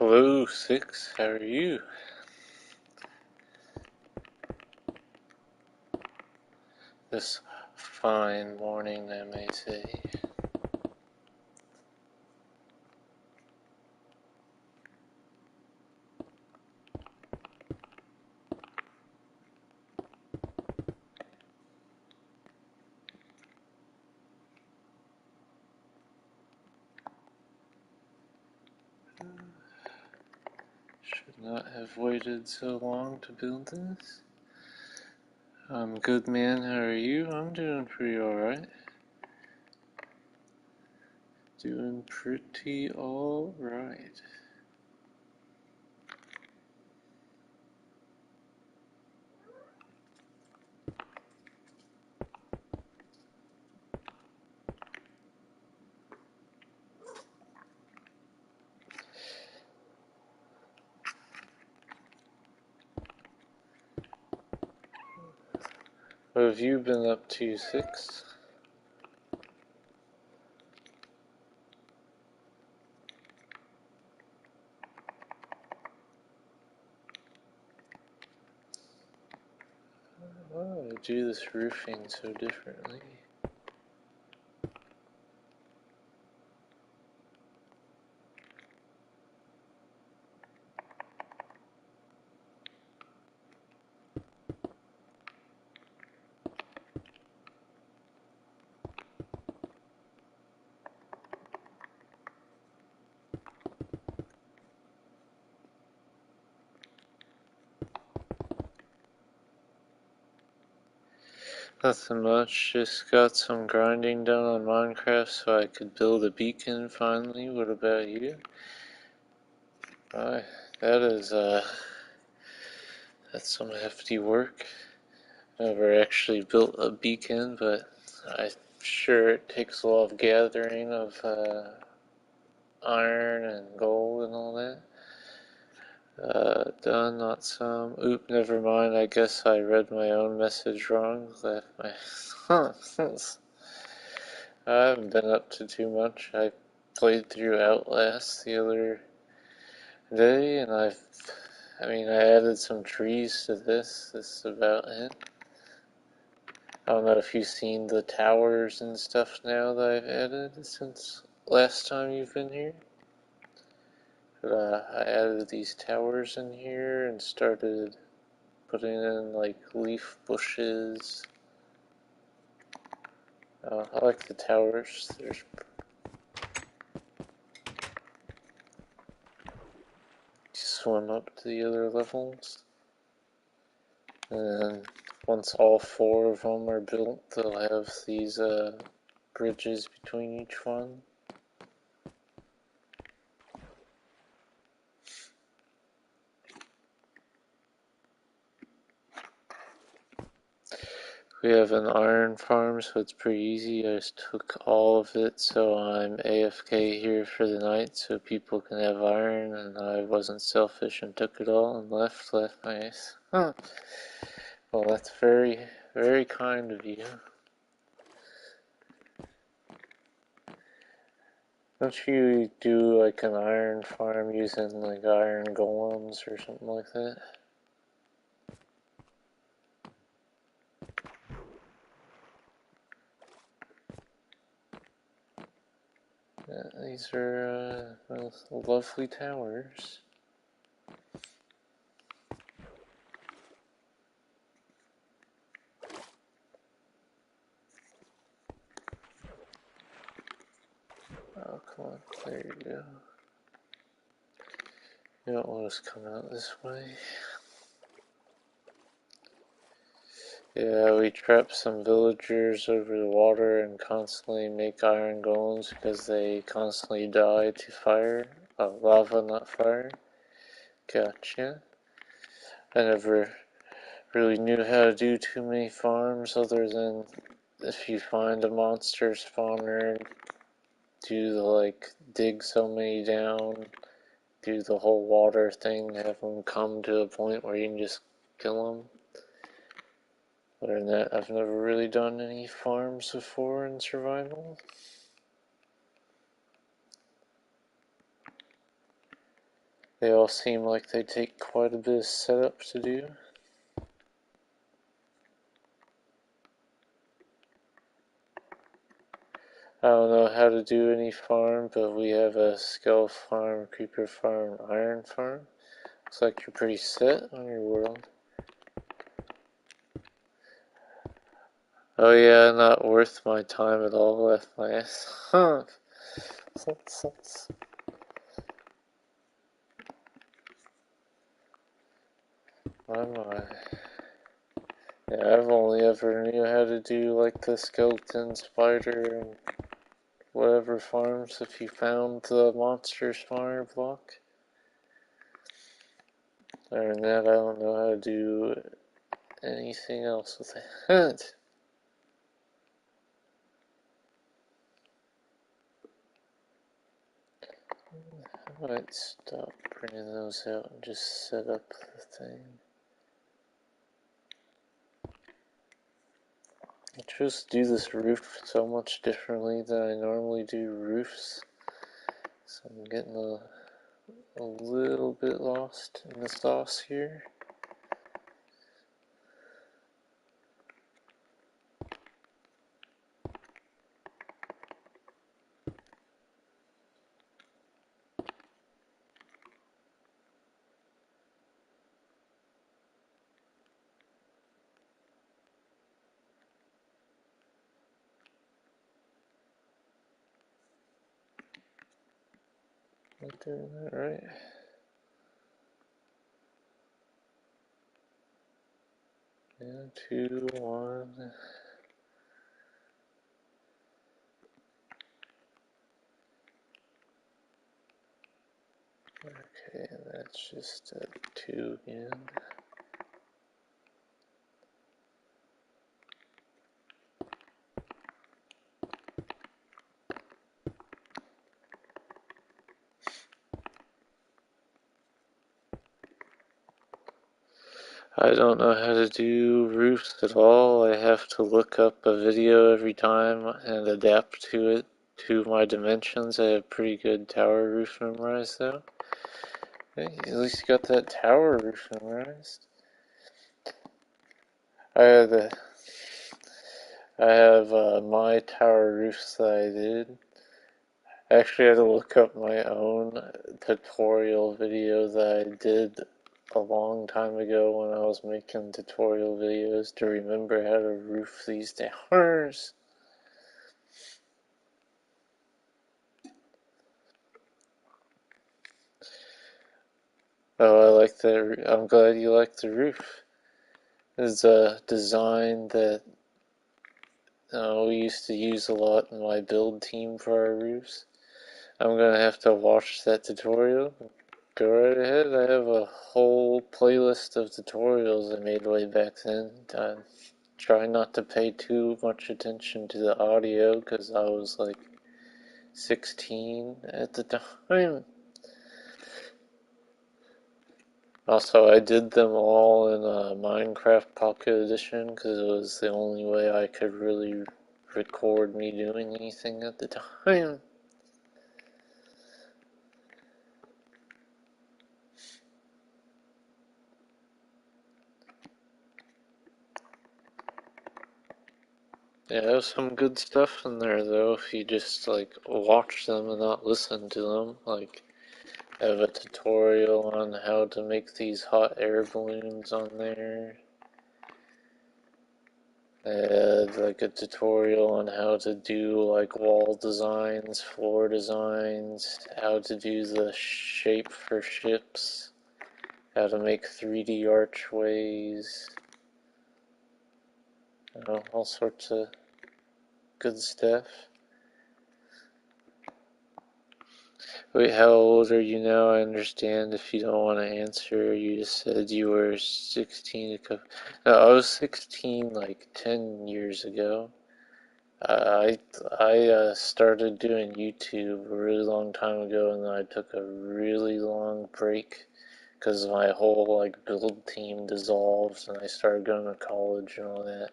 Hello, Six. How are you? This fine morning, I may say. Should not have waited so long to build this. Good man, how are you? I'm doing pretty alright. Doing pretty alright. What have you been up to, Six? Why do I do this roofing so differently? Nothing much, just got some grinding done on Minecraft so I could build a beacon finally. What about you? That is, that's some hefty work. Never actually built a beacon, but I'm sure it takes a lot of gathering of iron and gold and all that. Done, not some. Oop, never mind. I guess I read my own message wrong. Left my. I haven't been up to too much. I played through Outlast the other day, and I added some trees to this. This is about it. I don't know if you've seen the towers and stuff now that I've added since last time you've been here. But I added these towers in here and started putting in like leaf bushes. I like the towers. There's swim up to the other levels. And then once all four of them are built, they'll have these bridges between each one. We have an iron farm, so it's pretty easy. I just took all of it, so I'm AFK here for the night, so people can have iron, and I wasn't selfish and took it all and left nice. Huh. Well, that's very, very kind of you. Don't you do like an iron farm using like iron golems or something like that? Yeah, these are lovely towers. Oh, come on, there you go. You don't want us to come out this way. Yeah, we trap some villagers over the water and constantly make iron golems because they constantly die to fire. Lava, not fire. Gotcha. I never really knew how to do too many farms other than if you find a monster spawner, do the like dig so many down, do the whole water thing, have them come to a point where you can just kill them. Other than that, I've never really done any farms before in survival. They all seem like they take quite a bit of setup to do. I don't know how to do any farm, but we have a skull farm, creeper farm, iron farm. Looks like you're pretty set on your world. Oh yeah, not worth my time at all. Left my ass. Huh. My. Yeah, I've only ever knew how to do like the skeleton, spider, and whatever farms if you found the monster spawner block. Other than that, I don't know how to do anything else with it. I might stop printing those out and just set up the thing. I chose to do this roof so much differently than I normally do roofs. So I'm getting a little bit lost in the sauce here. Am I doing that right? Yeah, 2, 1. Okay, that's just a 2 again. I don't know how to do roofs at all. I have to look up a video every time and adapt to it to my dimensions. I have pretty good tower roof memorized though. Hey, at least you got that tower roof memorized. I have my tower roofs that I did. I actually had to look up my own tutorial video that I did a long time ago when I was making tutorial videos to remember how to roof these towers. Oh, I like that. I'm glad you like the roof. It's a design that we used to use a lot in my build team for our roofs. I'm gonna have to watch that tutorial. Go right ahead. I have a whole playlist of tutorials I made way back then. Try not to pay too much attention to the audio because I was like 16 at the time. Also, I did them all in Minecraft Pocket Edition because it was the only way I could really record me doing anything at the time. Yeah, there's some good stuff in there though if you just like watch them and not listen to them. Like, I have a tutorial on how to make these hot air balloons on there. I had like a tutorial on how to do like wall designs, floor designs, how to do the shape for ships, how to make 3D archways, all sorts of good stuff. Wait, how old are you now? I understand if you don't want to answer. You just said you were 16. No, I was 16 like 10 years ago. I started doing YouTube a really long time ago, and then I took a really long break because my whole like build team dissolved, and I started going to college and all that.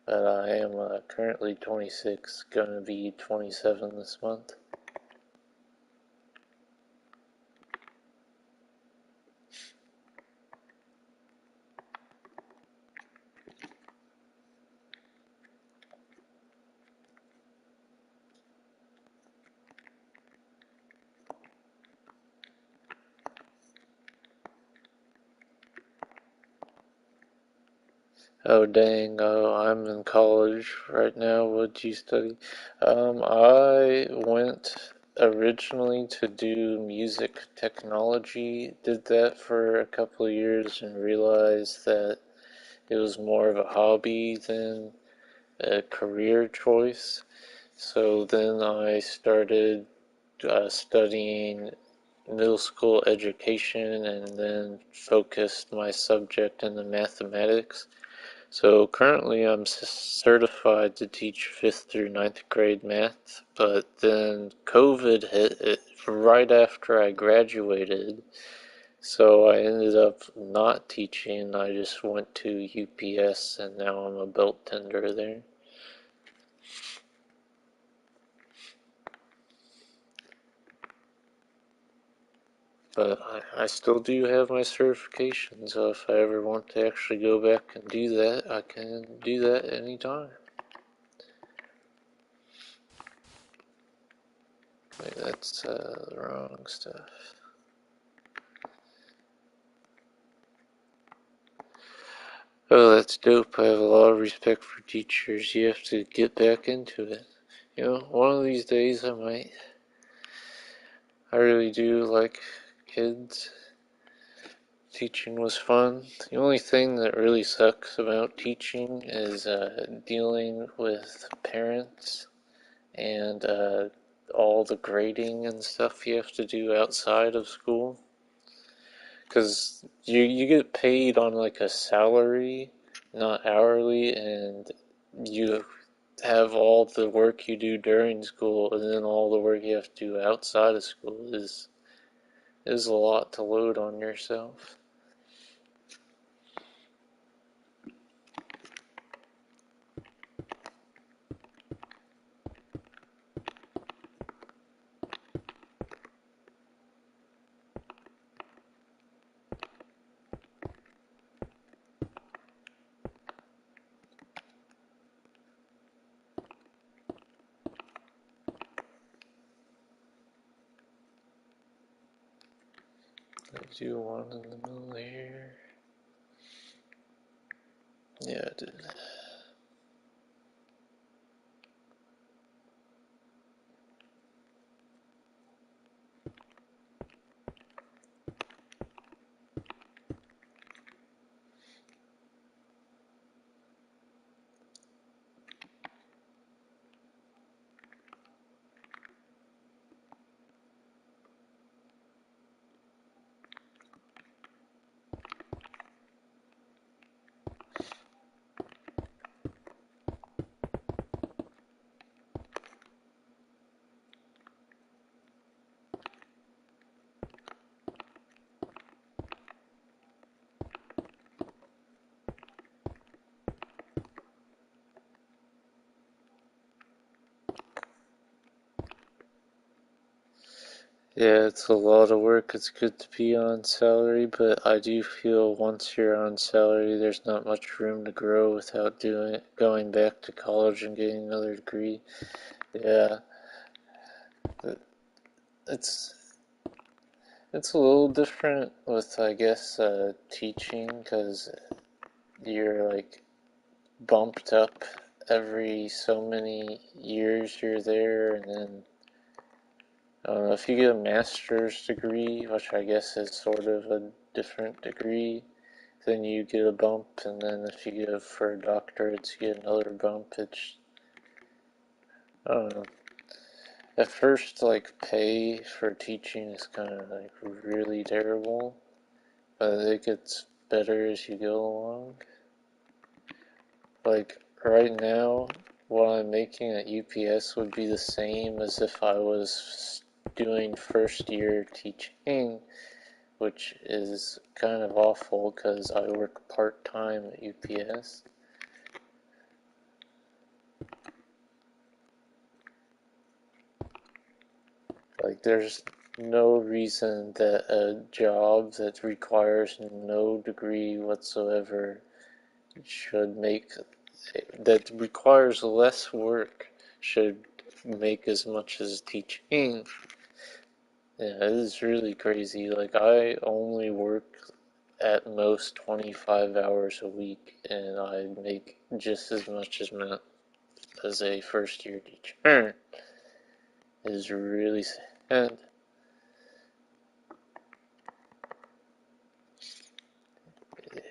But I am currently 26, going to be 27 this month. Oh dang, I'm in college right now. What do you study? I went originally to do music technology, did that for a couple of years and realized that it was more of a hobby than a career choice. So then I started studying middle school education and then focused my subject into mathematics. So currently I'm certified to teach 5th through ninth grade math, but then COVID hit it right after I graduated, so I ended up not teaching. I just went to UPS and now I'm a belt tender there. But I still do have my certification, so if I ever want to actually go back and do that, I can do that anytime. Wait, that's the wrong stuff. Oh, that's dope. I have a lot of respect for teachers. You have to get back into it. You know, one of these days I might. I really do like kids. Teaching was fun. The only thing that really sucks about teaching is dealing with parents and all the grading and stuff you have to do outside of school. Because you get paid on like a salary, not hourly, and you have all the work you do during school, and then all the work you have to do outside of school is a lot to load on yourself. I do one in the middle here. Yeah, I did. Yeah, it's a lot of work. It's good to be on salary, but I do feel once you're on salary, there's not much room to grow without going back to college and getting another degree. Yeah, it's it's a little different with, I guess, teaching because you're like bumped up every so many years you're there, and then if you get a master's degree, which I guess is sort of a different degree, then you get a bump, and then if you go for a doctorate, you get another bump. It's, I don't know. At first, like, pay for teaching is kind of like really terrible, but it gets better as you go along. Like, right now, what I'm making at UPS would be the same as if I was doing first year teaching, which is kind of awful because I work part-time at UPS. Like, there's no reason that a job that requires no degree whatsoever should make, that requires less work, should make as much as teaching. Yeah, it is really crazy. Like, I only work at most 25 hours a week, and I make just as much as a first year teacher. It is really sad.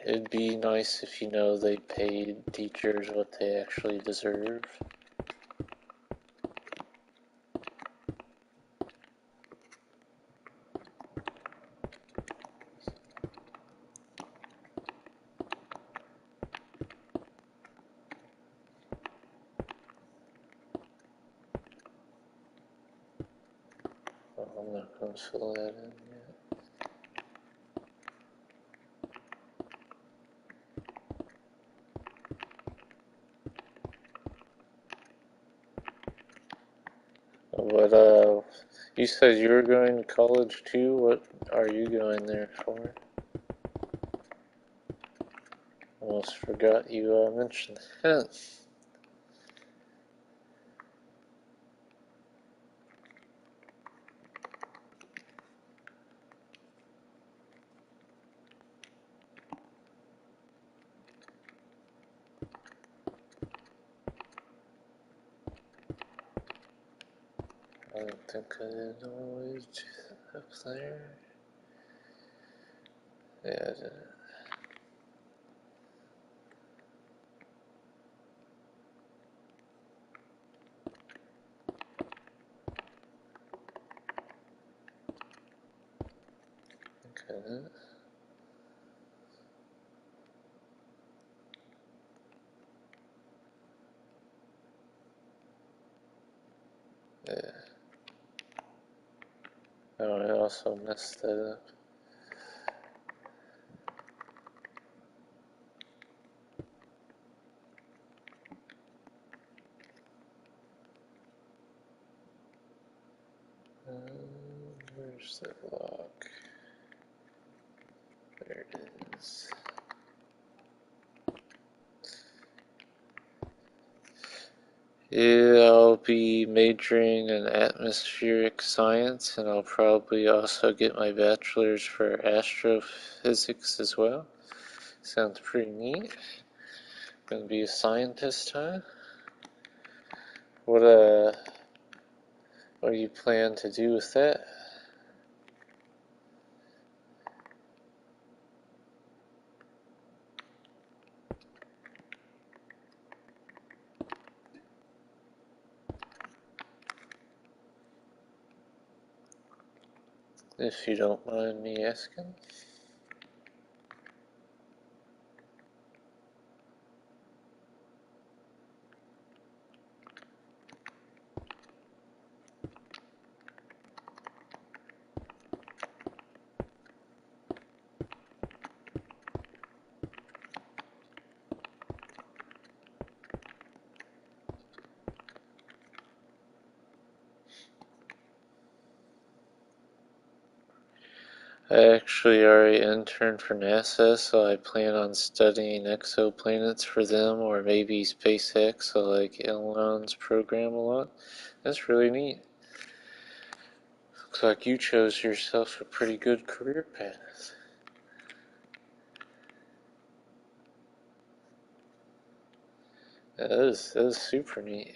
It'd be nice if they paid teachers what they actually deserve. I'm not going to fill that in yet. But, you said you were going to college too? What are you going there for? Almost forgot you mentioned that. I don't think I did always do that up there. Yeah, I did. Okay. Yeah. Oh, I also messed that up. Where's the lock? There it is. Yeah, I'll be majoring in atmospheric science, and I'll probably also get my bachelor's for astrophysics as well. Sounds pretty neat. Gonna be a scientist, huh? What do you plan to do with that? If you don't mind me asking. I actually already interned for NASA, so I plan on studying exoplanets for them, or maybe SpaceX. I like Elon's program a lot. That's really neat. Looks like you chose yourself a pretty good career path. That is super neat.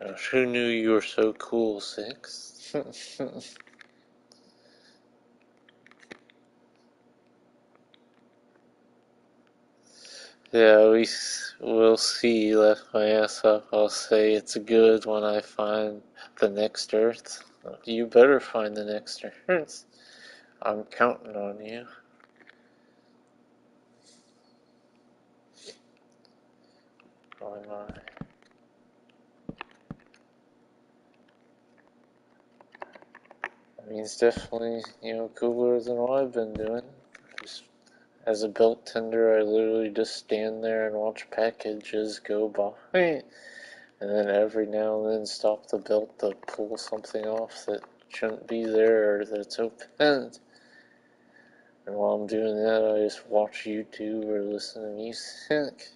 Gosh, who knew you were so cool, Six? Yeah, we'll see. Left my ass up. I'll say it's good when I find the next Earth. You better find the next Earth. I'm counting on you. Oh my. I mean, it's definitely, cooler than what I've been doing. Just as a belt tender, I literally just stand there and watch packages go by. And then every now and then stop the belt to pull something off that shouldn't be there or that's open. And while I'm doing that, I just watch YouTube or listen to music.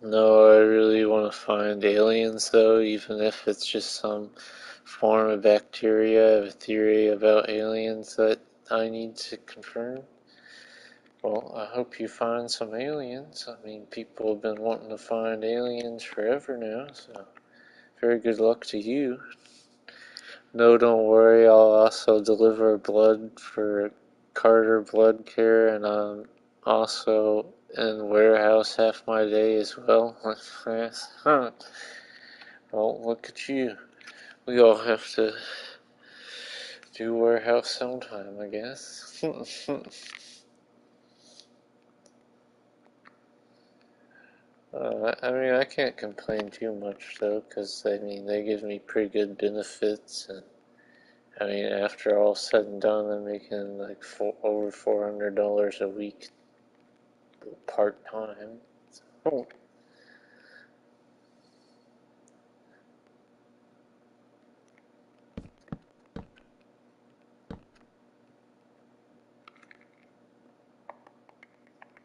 No, I really want to find aliens though, even if it's just some form of bacteria. I have a theory about aliens that I need to confirm. Well, I hope you find some aliens. I mean, people have been wanting to find aliens forever now, so very good luck to you. No, don't worry, I'll also deliver blood for Carter Blood Care, and I'm also in warehouse half my day as well. Huh. Well, look at you. We all have to do warehouse sometime, I guess. I mean, I can't complain too much though, because I mean, they give me pretty good benefits, and I mean, after all said and done, I'm making like over $400 a week part time. So,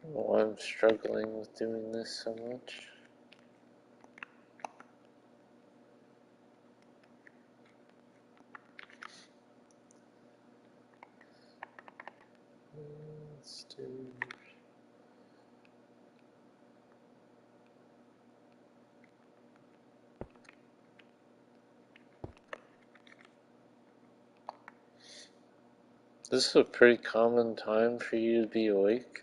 well, I'm struggling with doing this so much. Let's do. This is a pretty common time for you to be awake.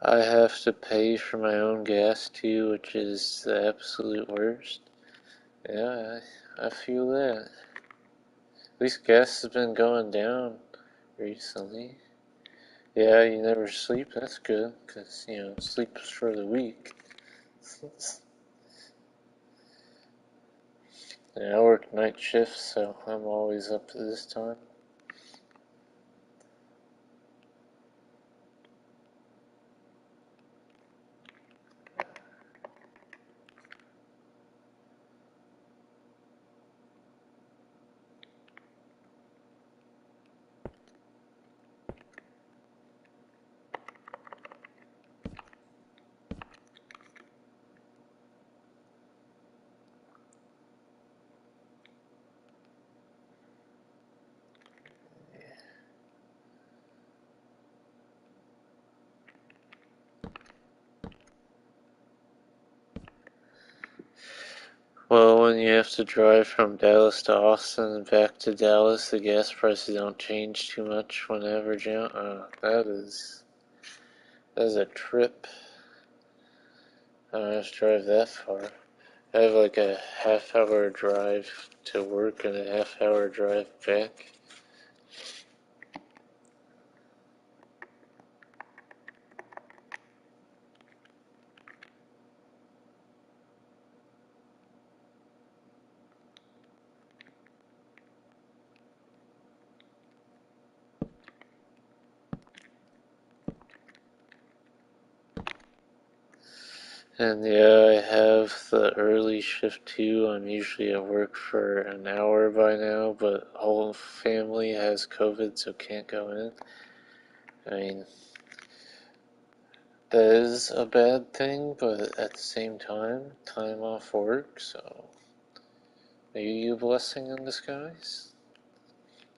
I have to pay for my own gas too, which is the absolute worst. Yeah, I feel that. At least gas has been going down recently. Yeah, you never sleep, that's good, because, you know, sleep is for the weak. Yeah, I work night shifts, so I'm always up to this time. Well, when you have to drive from Dallas to Austin and back to Dallas, the gas prices don't change too much when averaging out. That is a trip. I don't have to drive that far. I have like a half-hour drive to work and a half-hour drive back. And yeah, I have the early shift too. I'm usually at work for an hour by now, but whole family has COVID, so can't go in. I mean, that is a bad thing, but at the same time, time off work, so maybe a blessing in disguise.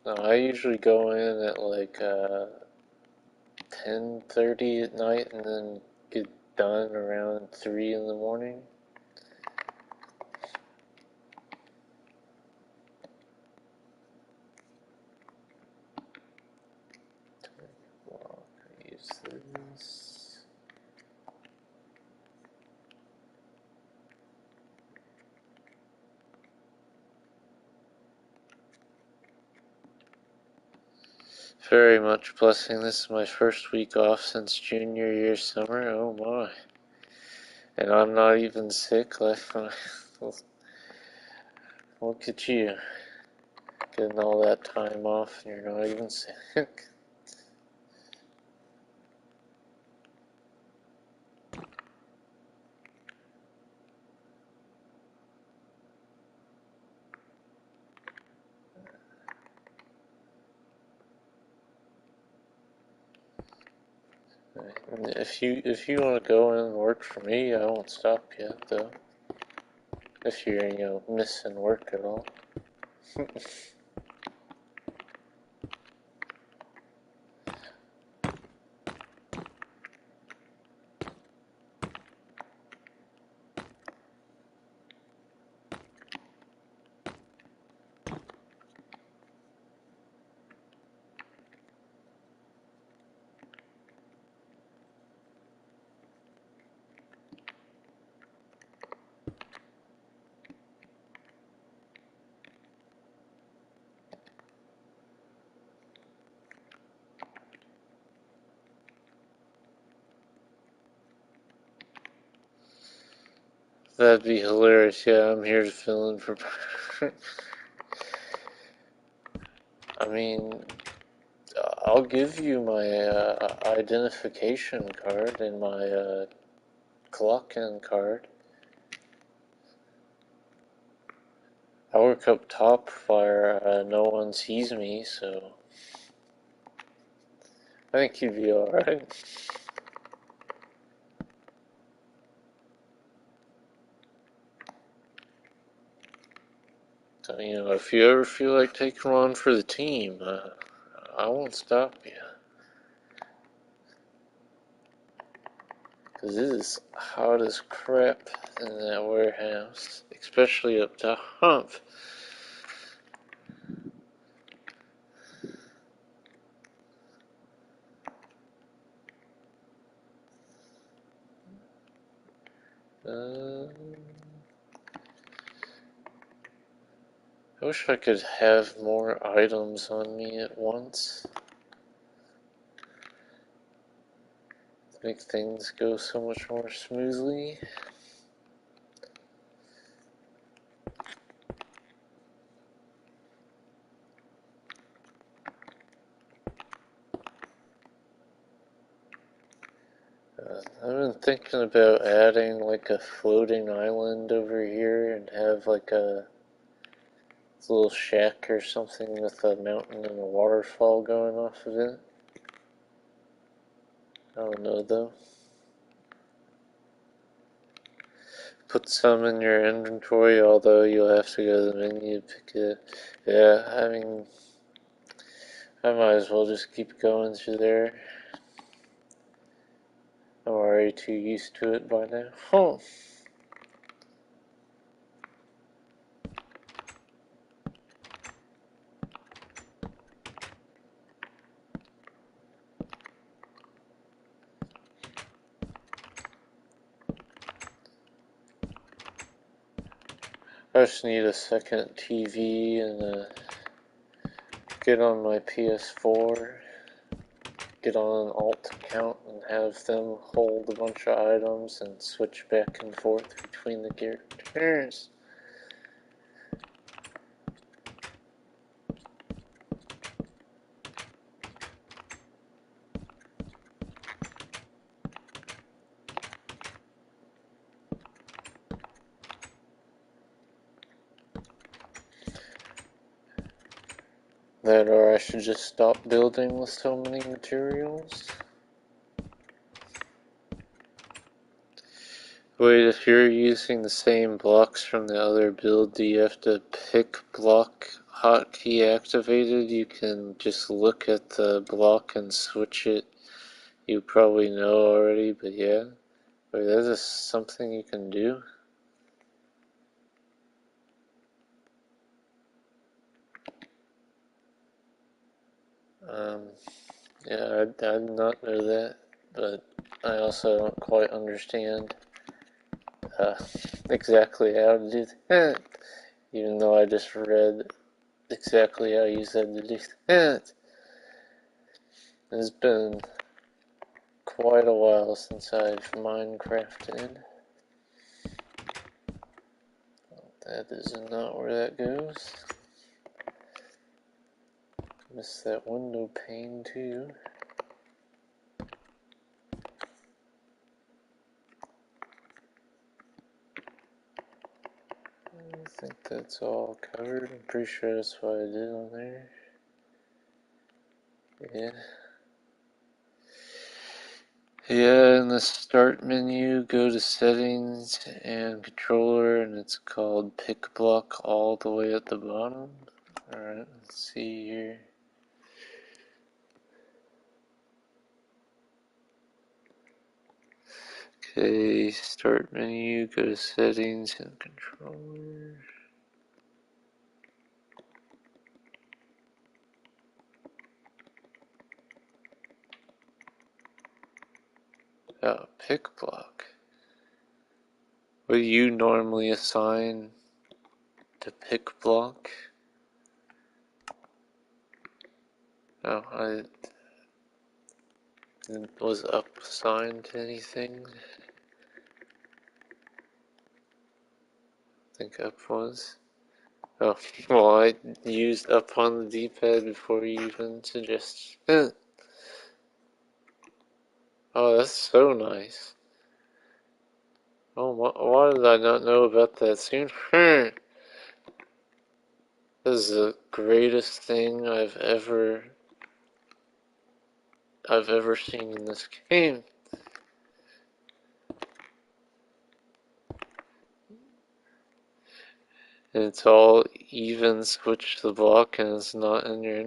No, I usually go in at like 10:30 at night and then get done around 3 in the morning. Well, I use this. Very much blessing. This is my first week off since junior year summer. Oh my. And I'm not even sick. Like, look at you. Getting all that time off and you're not even sick. If you want to go in and work for me, I won't stop you though. If you're missing work at all. That'd be hilarious. Yeah, I'm here to fill in for. I mean, I'll give you my identification card and my clock-in card. I work up top where no one sees me, so I think you'd be alright. So, if you ever feel like taking one for the team, I won't stop you. Because it is hot as crap in that warehouse, especially up top. I wish I could have more items on me at once. To make things go so much more smoothly. I've been thinking about adding like a floating island over here and have like a little shack or something with a mountain and a waterfall going off of it. I don't know though. Put some in your inventory, although you'll have to go to the menu to pick it. Yeah, I mean, I might as well just keep going through there. I'm already too used to it by now. Huh. I just need a second TV and get on my PS4, get on an alt account and have them hold a bunch of items and switch back and forth between the characters. That or I should just stop building with so many materials. Wait, if you're using the same blocks from the other build, do you have to pick block hotkey activated? You can just look at the block and switch it. You probably know already, but yeah. Wait, that is something you can do? Yeah, I did not know that, but I also don't quite understand exactly how to do that, even though I just read exactly how you said to do that. It's been quite a while since I've Minecrafted. That is not where that goes. Missed that window pane too. I think that's all covered. I'm pretty sure that's what I did on there. Yeah. Yeah, in the start menu, go to settings and controller, and it's called pick block all the way at the bottom. Alright, let's see here. Okay, start menu, go to settings and controller. Oh, pick block. What do you normally assign to pick block? Oh, I was up assigned to anything. I think up was. Oh, well, I used up on the D-pad before you even suggested. Oh, that's so nice. Oh, why did I not know about that soon? This is the greatest thing I've ever seen in this game. And it's all even switch the block and it's not in your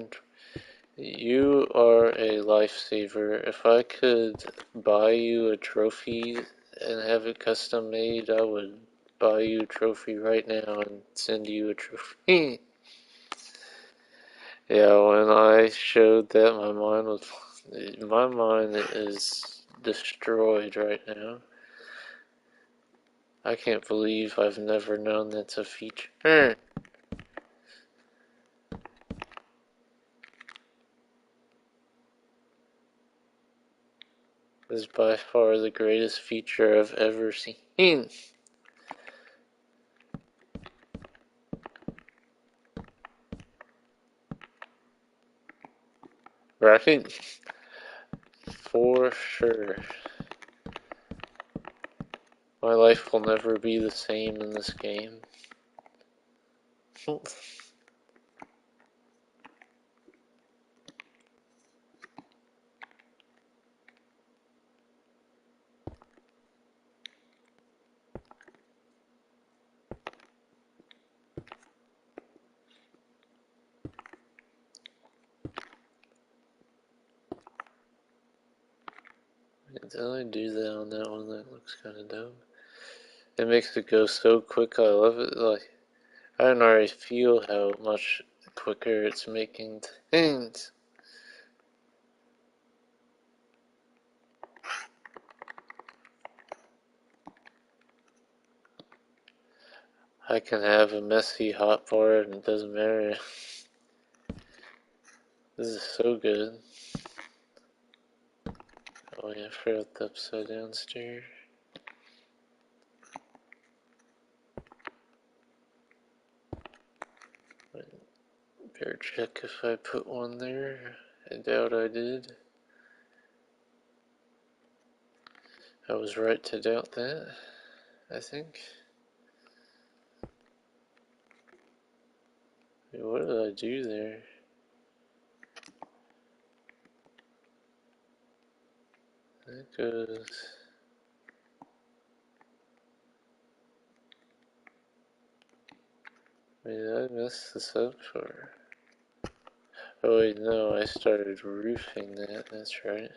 You are a lifesaver. If I could buy you a trophy and have it custom made, I would buy you a trophy right now and send you a trophy. Yeah, when I showed that, my mind is destroyed right now. I can't believe I've never known that's a feature. This is by far the greatest feature I've ever seen. Right? For sure. My life will never be the same in this game. Did I do that on that one? That looks kind of dope. It makes it go so quick. I love it. Like, I can already feel how much quicker it's making things. I can have a messy hot bar and it doesn't matter. This is so good. Oh yeah, I forgot the upside down stair. Better check if I put one there. I doubt I did. I was right to doubt that, I think. Wait, what did I do there? That goes... Wait, did I mess this up or... Oh wait, no, I started roofing that, that's right.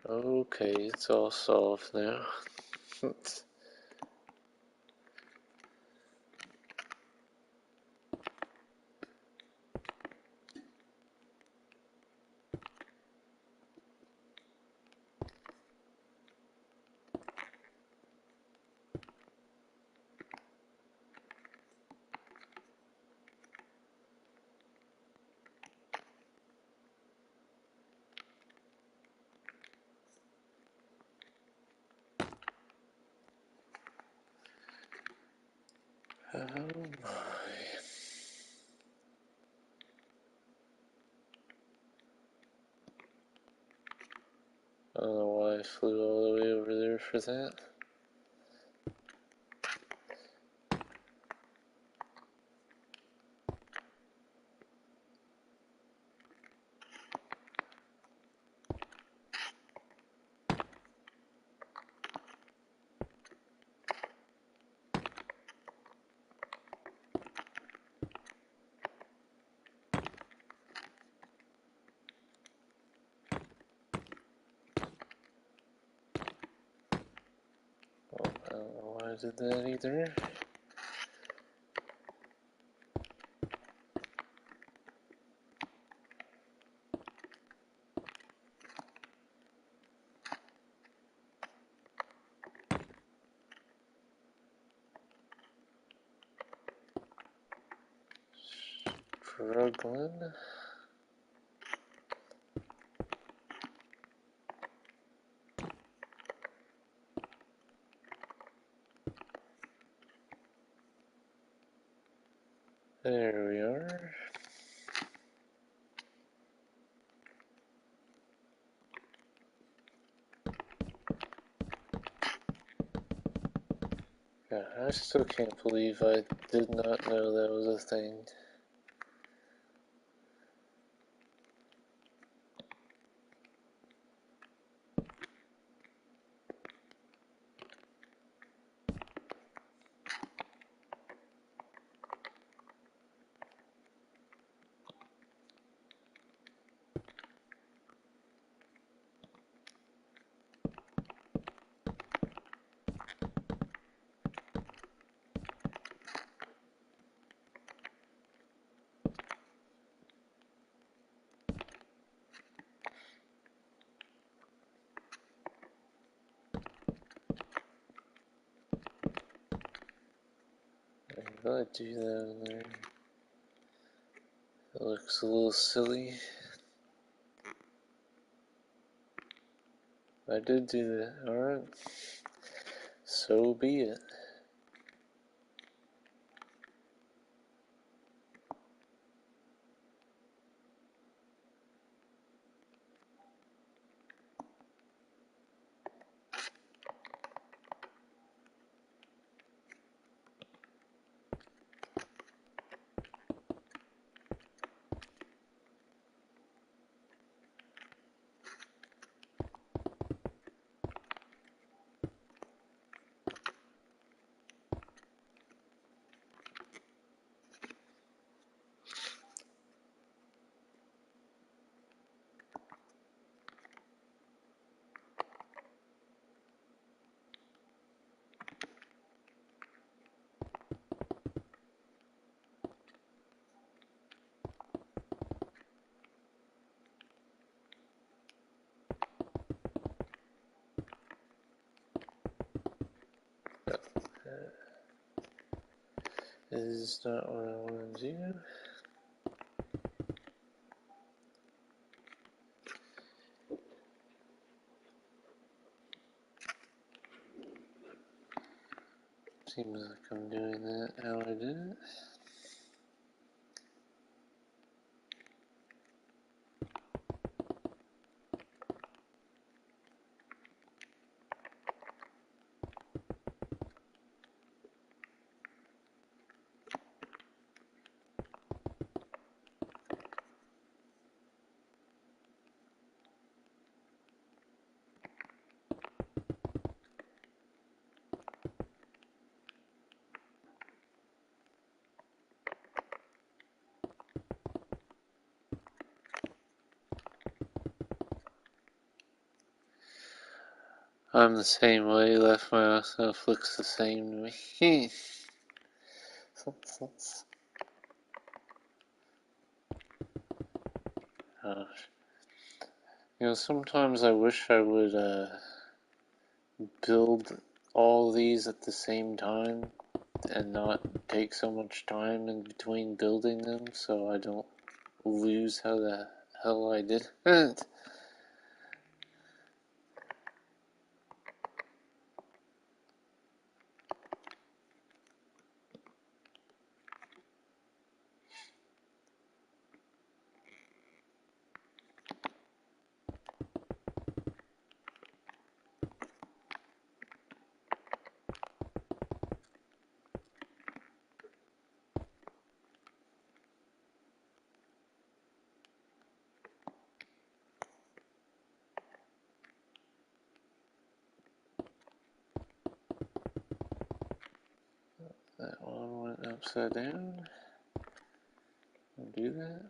Okay, it's all solved now. Oh my. I don't know why I flew all the way over there. there for that. Oh, I don't know why I did that either. Struggling. There we are. Yeah, I still can't believe I did not know that was a thing. I'm gonna do that in there. It looks a little silly. I did do that, alright. So be it. Is not what I want to do. Seems like I'm doing that how I did it. I'm the same way, left myself looks the same to me. You know, sometimes I wish I would build all these at the same time and not take so much time in between building them so I don't lose how the hell I did it. upside down and do that.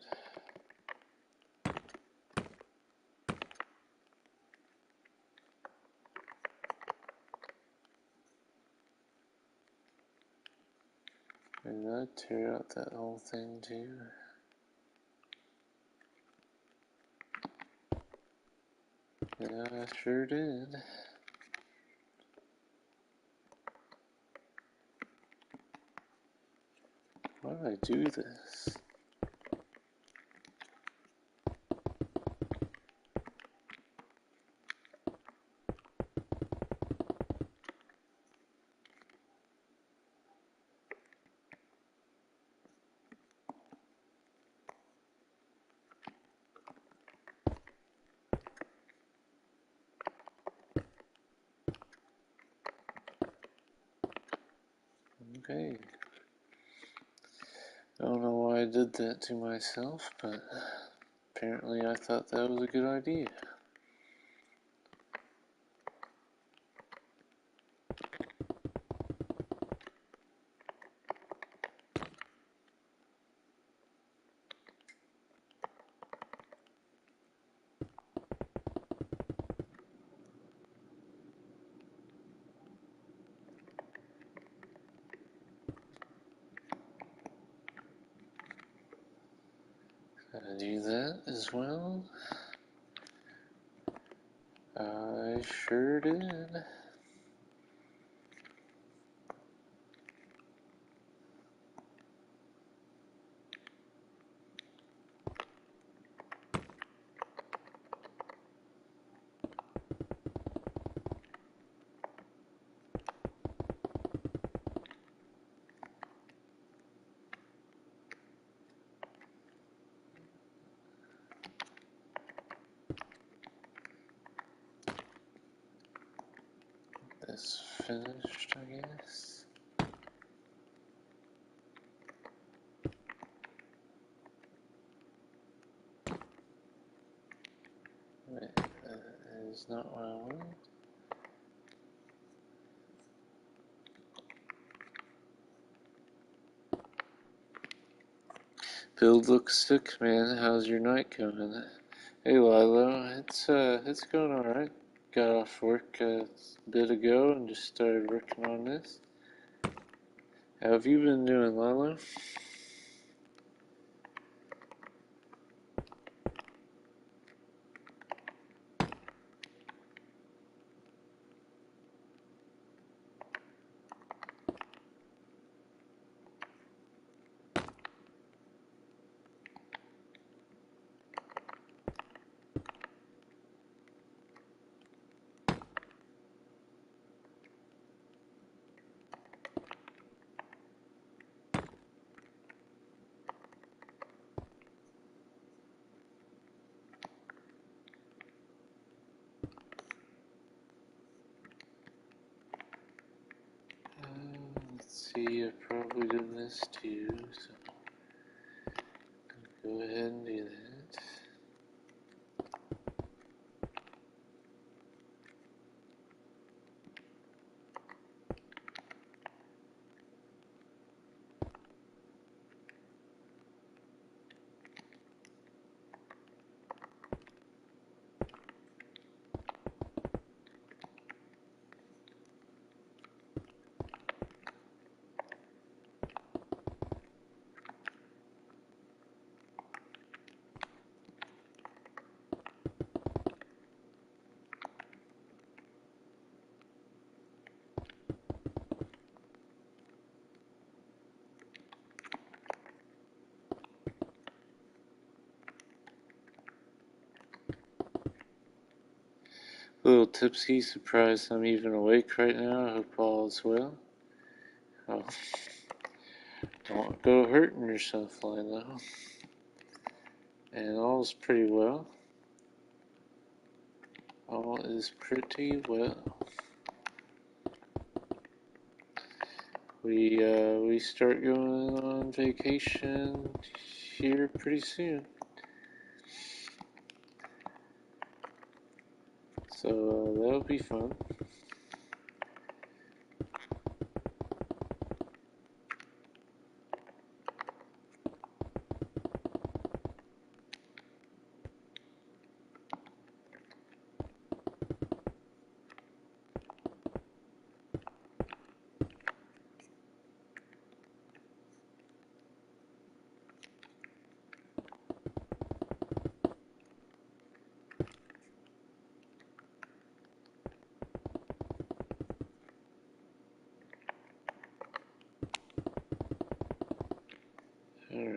Did I tear out that whole thing too? Yeah, I sure did. Why did I do this? Okay. I don't know why I did that to myself, but apparently I thought that was a good idea. Gotta do that as well. I sure did. This finished, I guess. Wait, that is not what I wanted. Build looks sick, man. How's your night going? Hey, Lilo. It's going alright. Got off work a bit ago and just started working on this. How have you been doing, Lilo? Let's see, I've probably done this too, so go ahead and do that. A little tipsy, surprised I'm even awake right now. I hope all is well. Oh, don't go hurting yourself, Lilo. And all's pretty well. All is pretty well. We start going on vacation here pretty soon. So that'll be fun.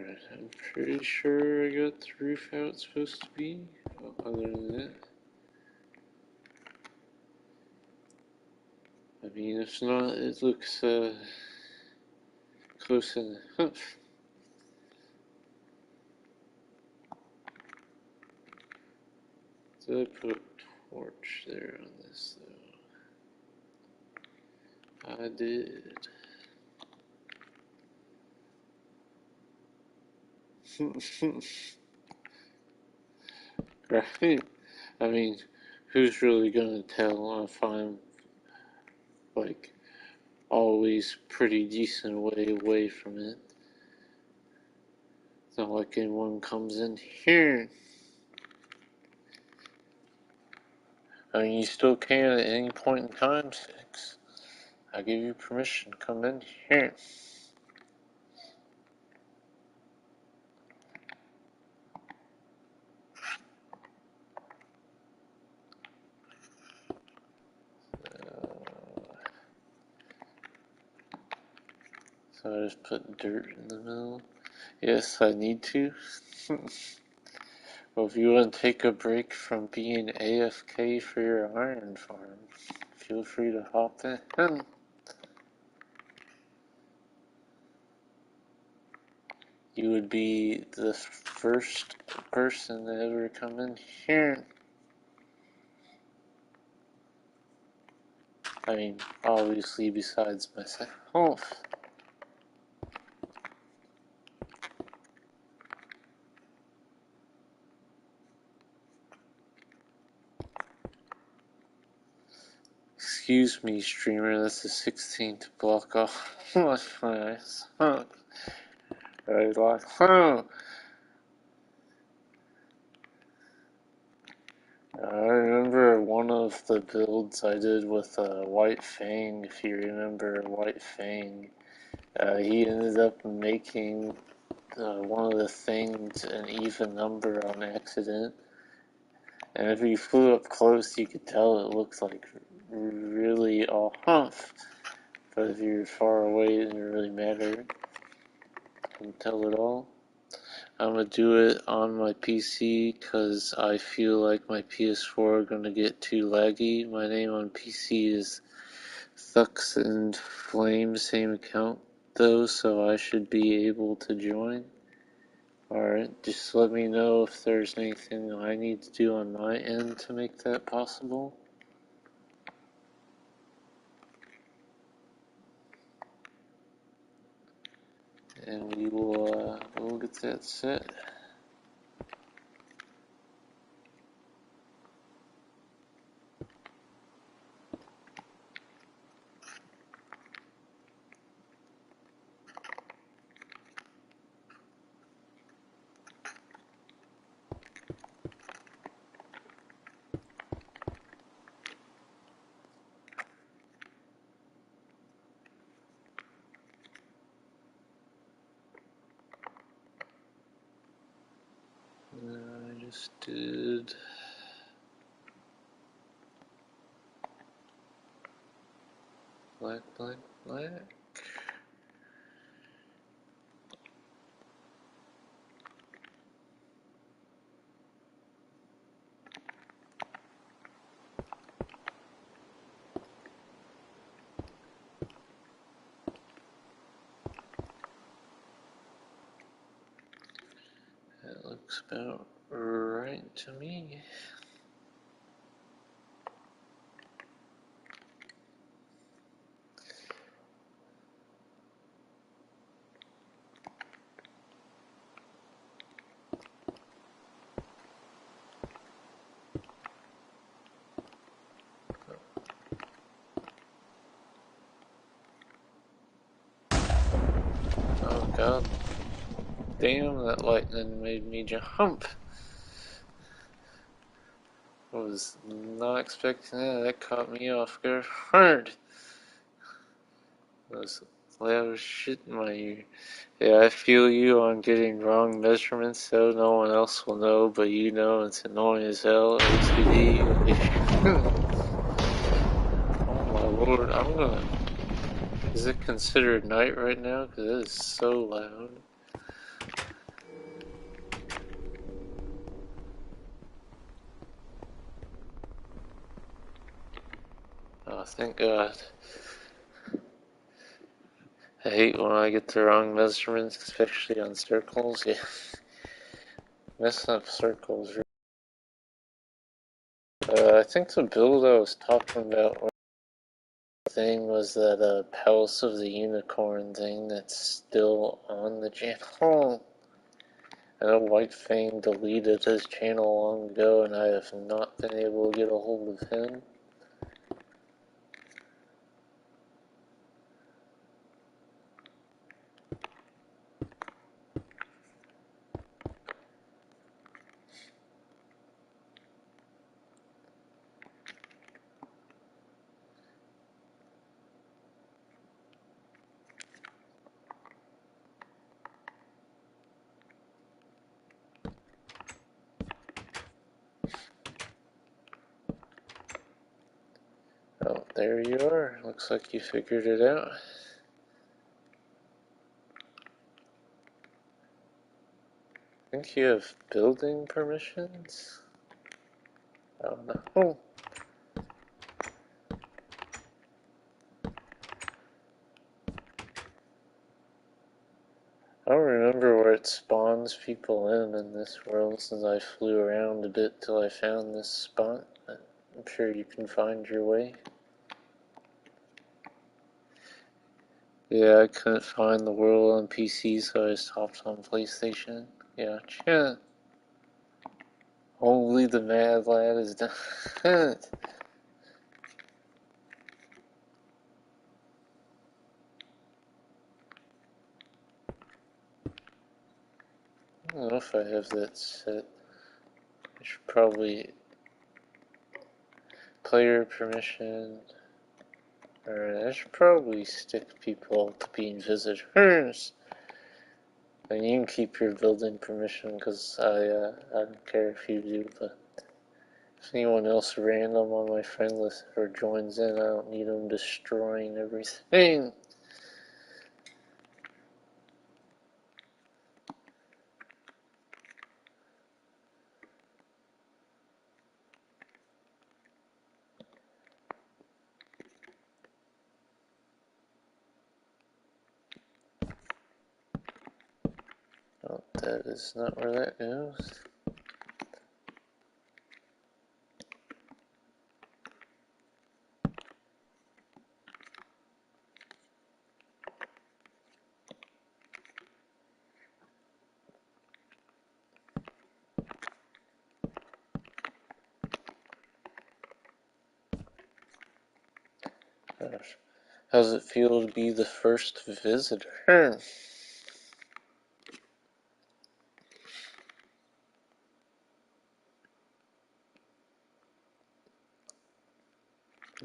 Alright, I'm pretty sure I got the roof how it's supposed to be. Other than that, I mean, if not, it looks close enough. Did I put a torch there on this though? I did. Right? I mean, who's really gonna tell if I'm like always pretty decent way away from it? It's not like anyone comes in here. I mean, you still can at any point in time, Six. I give you permission to come in here. So I just put dirt in the middle. Yes, I need to. Well, if you want to take a break from being AFK for your iron farm, feel free to hop in. You would be the first person to ever come in here. I mean, obviously besides myself. Excuse me, streamer, that's the 16th block off my eyes. I like, I remember one of the builds I did with White Fang, if you remember White Fang. He ended up making one of the things an even number on accident. And if you flew up close, you could tell it looked like really off. But if you're far away, it didn't really matter. Couldn't tell at all. I'm gonna do it on my PC because I feel like my PS4 are gonna get too laggy. My name on PC is Thux and Flame, same account though, so I should be able to join. Alright, just let me know if there's anything I need to do on my end to make that possible. And we'll get that set. I just did black. That looks about right to me. Oh god. Damn, that lightning made me jump. I was not expecting that. That caught me off guard. I was loud shit in my ear. Yeah, I feel you on getting wrong measurements so no one else will know, but you know it's annoying as hell. OCD. Oh my lord, I'm gonna... Is it considered night right now? Because it is so loud. Oh, thank God. I hate when I get the wrong measurements, especially on circles. Yeah, messing up circles. I think the build I was talking about thing was that Palace of the Unicorn thing that's still on the channel. I know White Fang deleted his channel long ago, and I have not been able to get a hold of him. Oh, there you are. Looks like you figured it out. I think you have building permissions? I don't know. Oh. I don't remember where it spawns people in this world since I flew around a bit till I found this spot. I'm sure you can find your way. Yeah, I couldn't find the world on PC, so I stopped on PlayStation. Gotcha. Only the mad lad is done. I don't know if I have that set. I should probably player permission. Alright, I should probably stick people to being visitors. And you can keep your building permission because I don't care if you do, but if anyone else random on my friend list ever joins in, I don't need them destroying everything. Oh, that is not where that goes. Gosh. How does it feel to be the first visitor?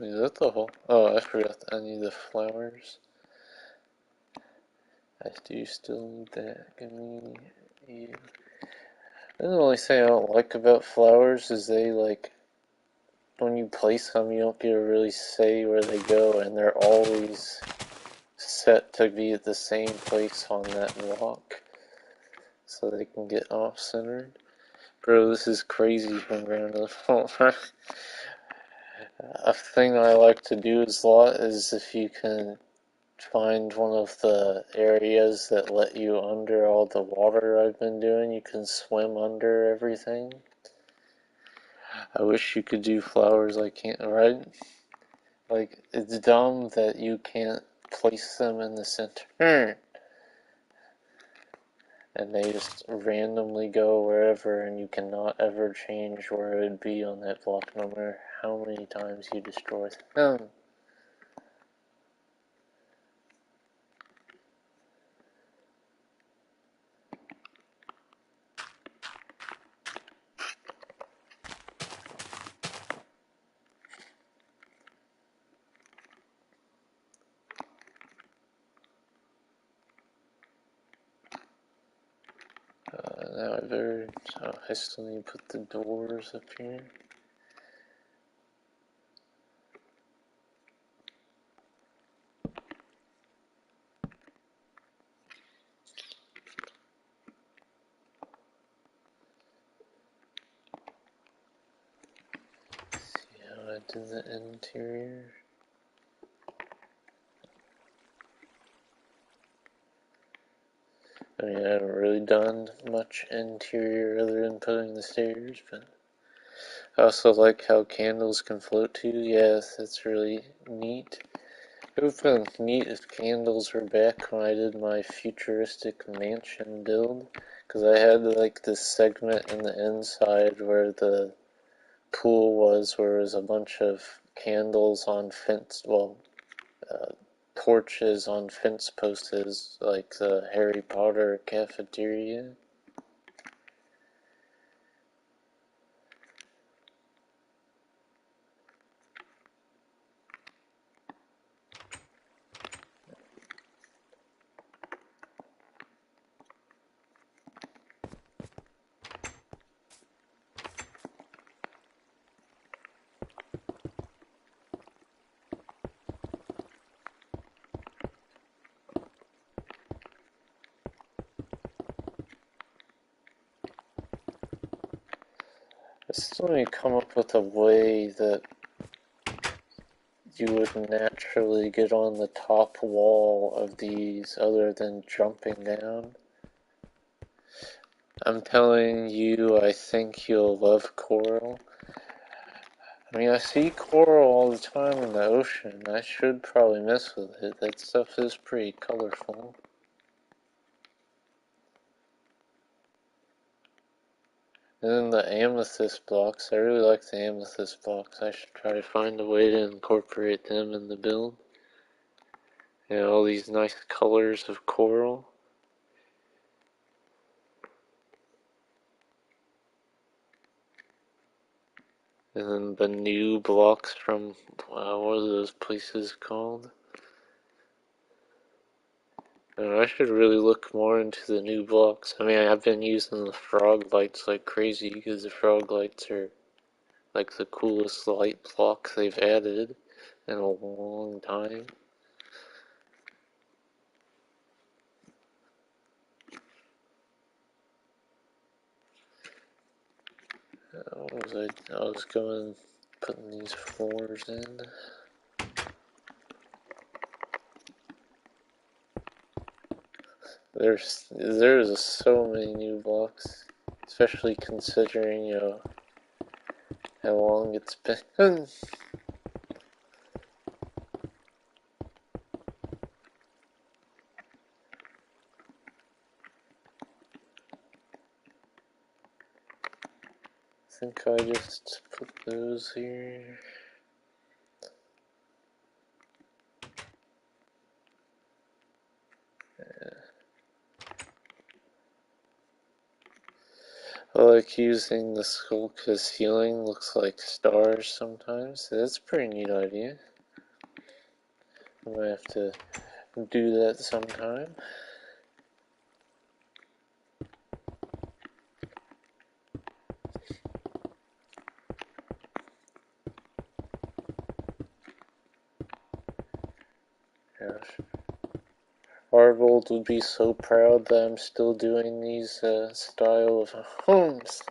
Is that the whole? Oh, I forgot I need the flowers. I do still need that. Give me you. The only thing I don't like about flowers is they when you place them, you don't get to really say where they go, and they're always set to be at the same place on that block, so they can get off-centered. Bro, this is crazy from ground to the phone. A thing I like to do a lot is if you can find one of the areas that let you under all the water I've been doing, you can swim under everything. I wish you could do flowers I can't, right? Like, it's dumb that you can't place them in the center. And they just randomly go wherever, and you cannot ever change where it would be on that block, no matter how many times you destroy them. Now I better. Oh, I still need to put the doors up here. See how I did the interior. I mean, I haven't really done much interior other than putting the stairs, but I also like how candles can float too. Yes, that's really neat. It would have been neat if candles were back when I did my futuristic mansion build, because I had like this segment in the inside where the pool was, where there was a bunch of candles on fence, torches on fence posts, like the Harry Potter cafeteria. I still need to come up with a way that you would naturally get on the top wall of these other than jumping down. I'm telling you, I think you'll love coral. I mean, I see coral all the time in the ocean. I should probably mess with it. That stuff is pretty colorful. And then the amethyst blocks. I really like the amethyst blocks. I should try to find a way to incorporate them in the build. You know, all these nice colors of coral. And then the new blocks from, what are those places called? I should really look more into the new blocks. I mean, I've been using the frog lights like crazy because the frog lights are like the coolest light blocks they've added in a long time. I was going putting these floors in. There's so many new blocks, especially considering how long it's been. I think I just put those here. I like using the skull because ceiling looks like stars sometimes. That's a pretty neat idea. I might have to do that sometime. Gosh. Arvold would be so proud that I'm still doing these style of homes.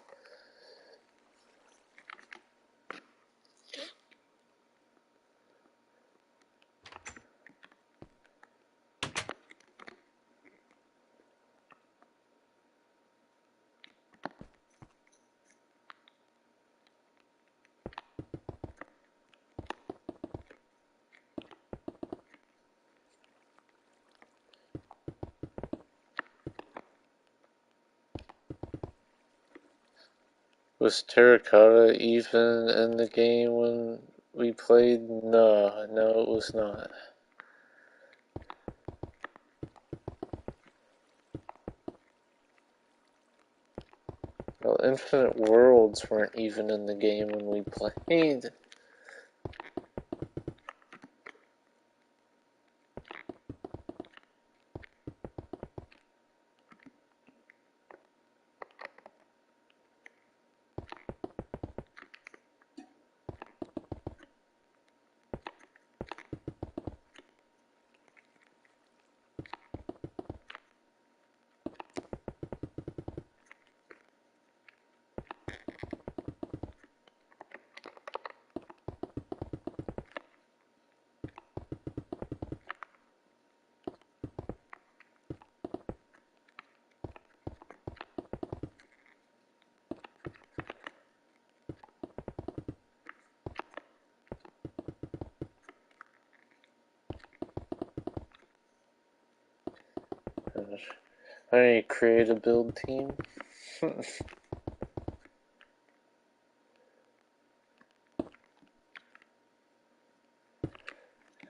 Was terracotta even in the game when we played? No, it was not. Well, Infinite Worlds weren't even in the game when we played. gosh. I need to create a build team.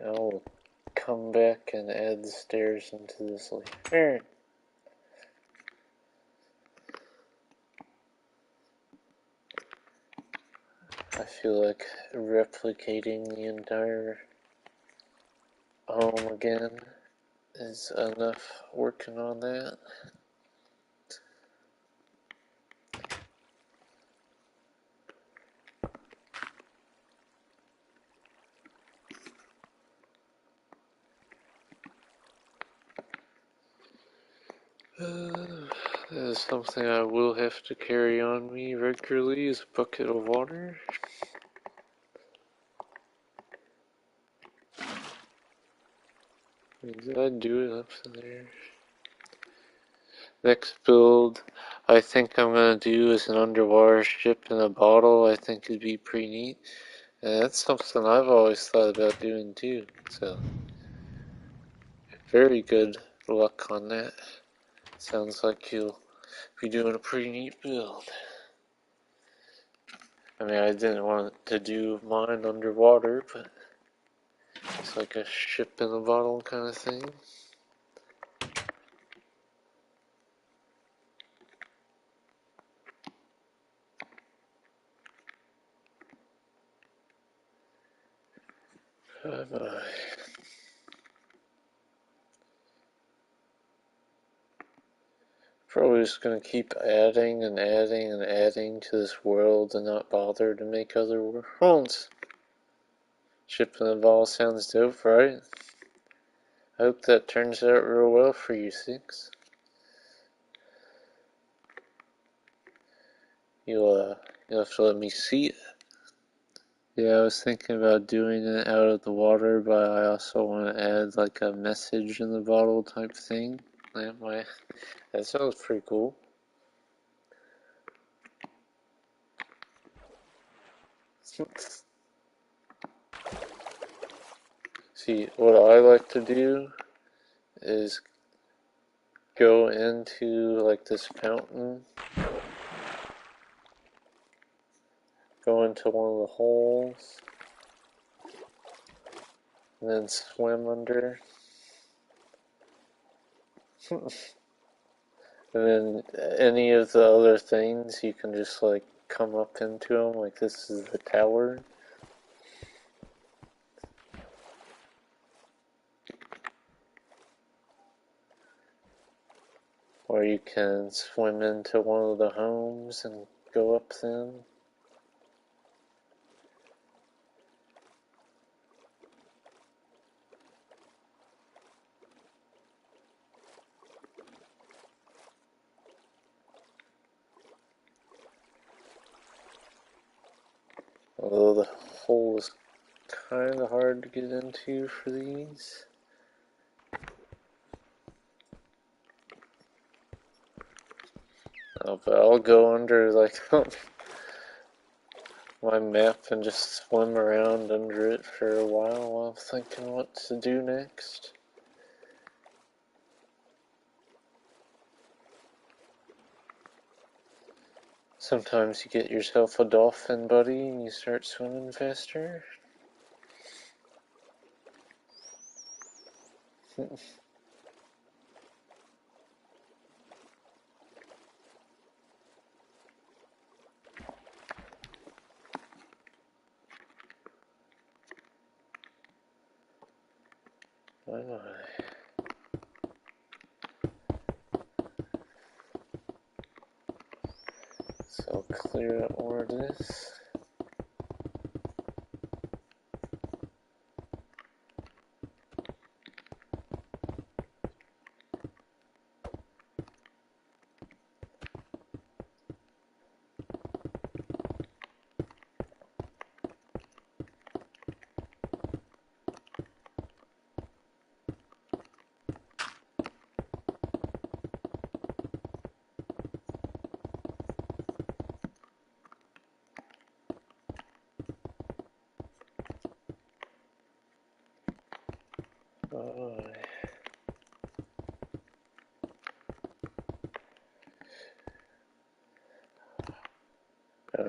I'll come back and add the stairs into this later. I feel like replicating the entire home again is enough working on that. That is something I will have to carry on me regularly, is a bucket of water. Did I do it up to there? Next build I think I'm gonna do is an underwater ship in a bottle. I think it'd be pretty neat. And that's something I've always thought about doing too. So, very good luck on that. Sounds like you'll be doing a pretty neat build. I mean, I didn't want to do mine underwater, but it's like a ship in a bottle kind of thing. Bye-bye. Probably just gonna keep adding and adding and adding to this world and not bother to make other worlds. Ship in a bottle sounds dope, right? I hope that turns out real well for you, Six. You'll have to let me see it. Yeah, I was thinking about doing it out of the water, but I also want to add like a message in the bottle type thing. That sounds pretty cool. See, what I like to do is go into like this fountain, go into one of the holes, and then swim under. And then any of the other things, you can just like come up into them, like this is the tower. Or you can swim into one of the homes and go up them. Although the hole is kind of hard to get into for these. Oh, but I'll go under like my map and just swim around under it for a while I'm thinking what to do next. Sometimes you get yourself a dolphin buddy and you start swimming faster. Why not? So I'll clear up more of this.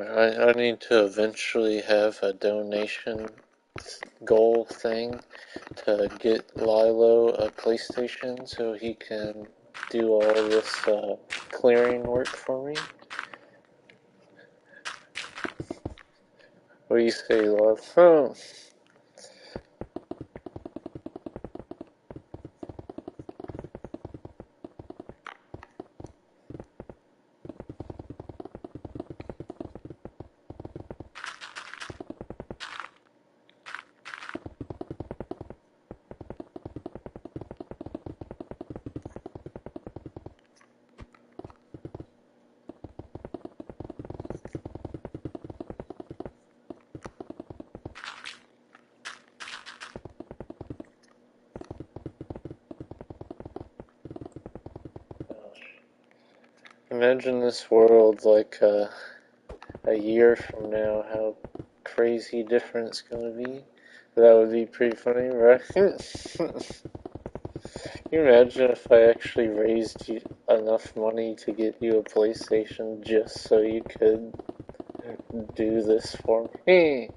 I need to eventually have a donation goal thing to get Lilo a PlayStation so he can do all this clearing work for me. What do you say, love? Oh. Imagine this world like a year from now, how crazy different it's gonna be. That would be pretty funny, right? Can you imagine if I actually raised you enough money to get you a PlayStation just so you could do this for me?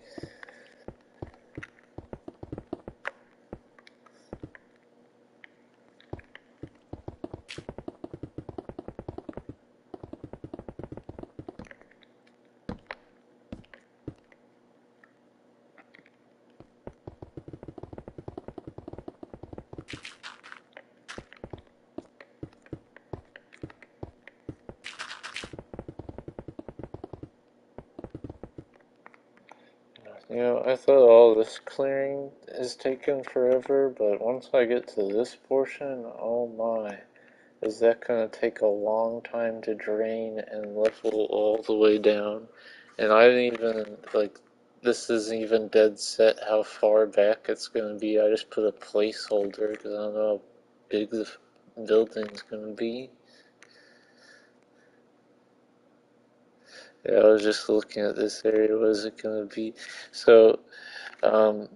You know, I thought all this clearing is taking forever, but once I get to this portion, oh my, is that gonna take a long time to drain and level all the way down. And I didn't even, like, this isn't even dead set how far back it's gonna be. I just put a placeholder because I don't know how big the building's gonna be. Yeah, I was just looking at this area. What is it gonna be? So, um,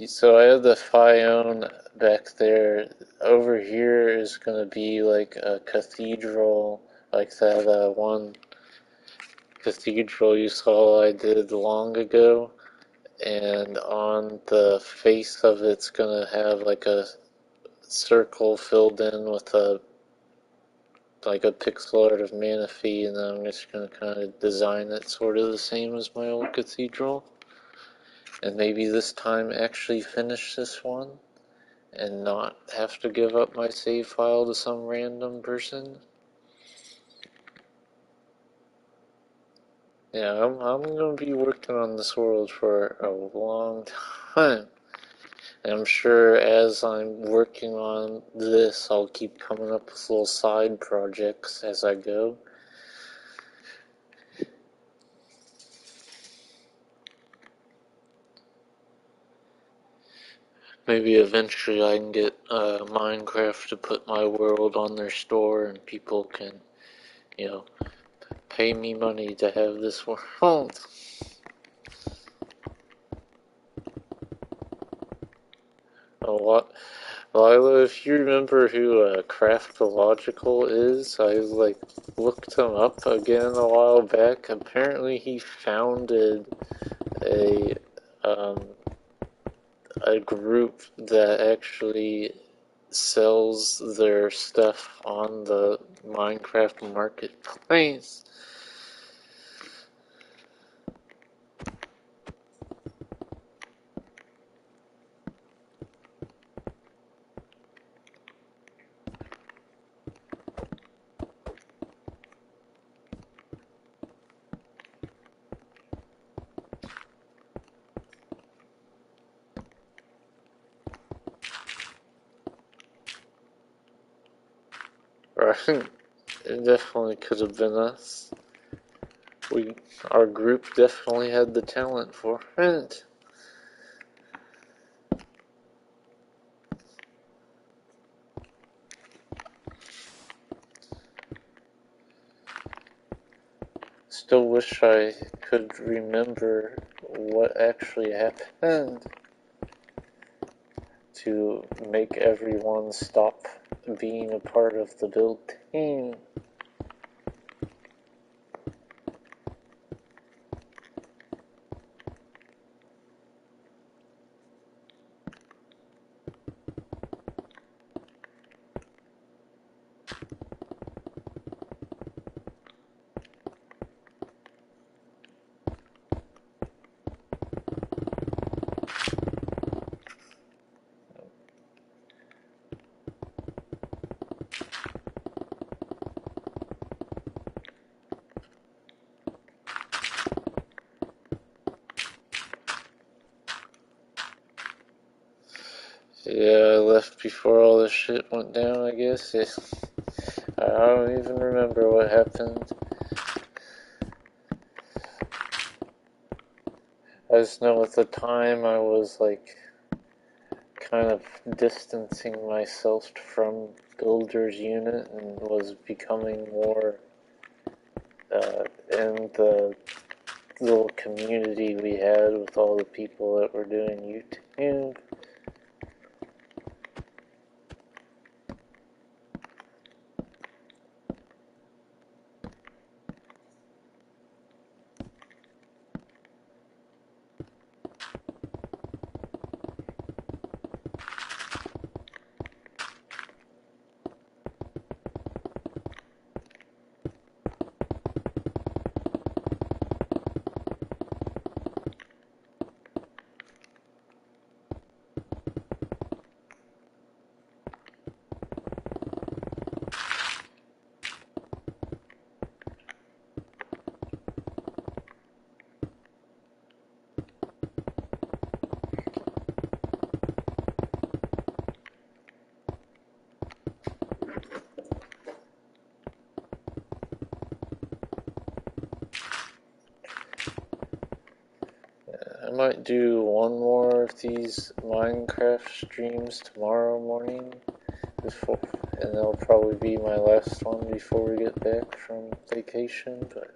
so I have the Fione back there. Over here is gonna be like a cathedral, like that one cathedral you saw I did long ago. And on the face of it's gonna have like a circle filled in with a pixel art of Manaphy, and then I'm just gonna kind of design it sort of the same as my old cathedral. And maybe this time actually finish this one and not have to give up my save file to some random person. Yeah, I'm gonna be working on this world for a long time. And I'm sure as I'm working on this, I'll keep coming up with little side projects as I go. Maybe eventually I can get Minecraft to put my world on their store and people can, you know, pay me money to have this world. What? Lila, if you remember who Craftological is, I looked him up again a while back. Apparently he founded a um, a group that actually sells their stuff on the Minecraft marketplace. Right? It definitely could have been us. Our group definitely had the talent for it. Still wish I could remember what actually happened to make everyone stop being a part of the build team. Yeah, I left before all this shit went down, I guess. I don't even remember what happened. I just know at the time I was like kind of distancing myself from Builder's unit and was becoming more in the little community we had with all the people that were doing YouTube. I might do one more of these Minecraft streams tomorrow morning before, and that'll probably be my last one before we get back from vacation, but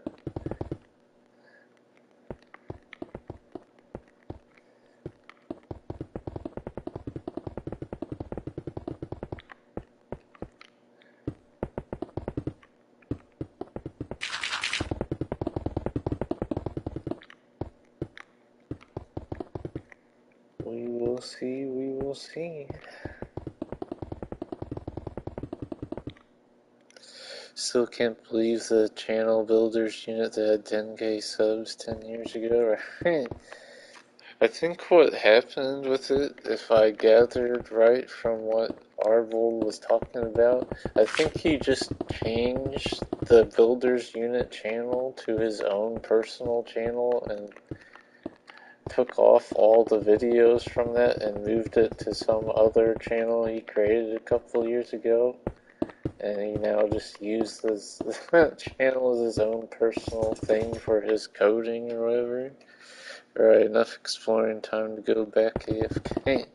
we will see, we will see. Still can't believe the channel builders unit that had 10k subs 10 years ago, right? I think what happened with it, if I gathered right from what Arvold was talking about, I think he just changed the builders unit channel to his own personal channel and took off all the videos from that and moved it to some other channel he created a couple years ago. And he now just uses this channel as his own personal thing for his coding or whatever. Alright, enough exploring, time to go back AFK.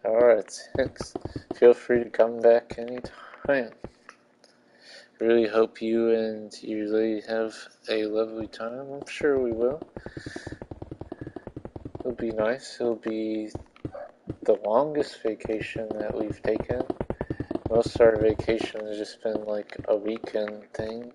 Alright, thanks. Feel free to come back anytime. Really hope you and your lady have a lovely time. I'm sure we will. It'll be nice. It'll be the longest vacation that we've taken. Most of our vacation has just been like a weekend thing.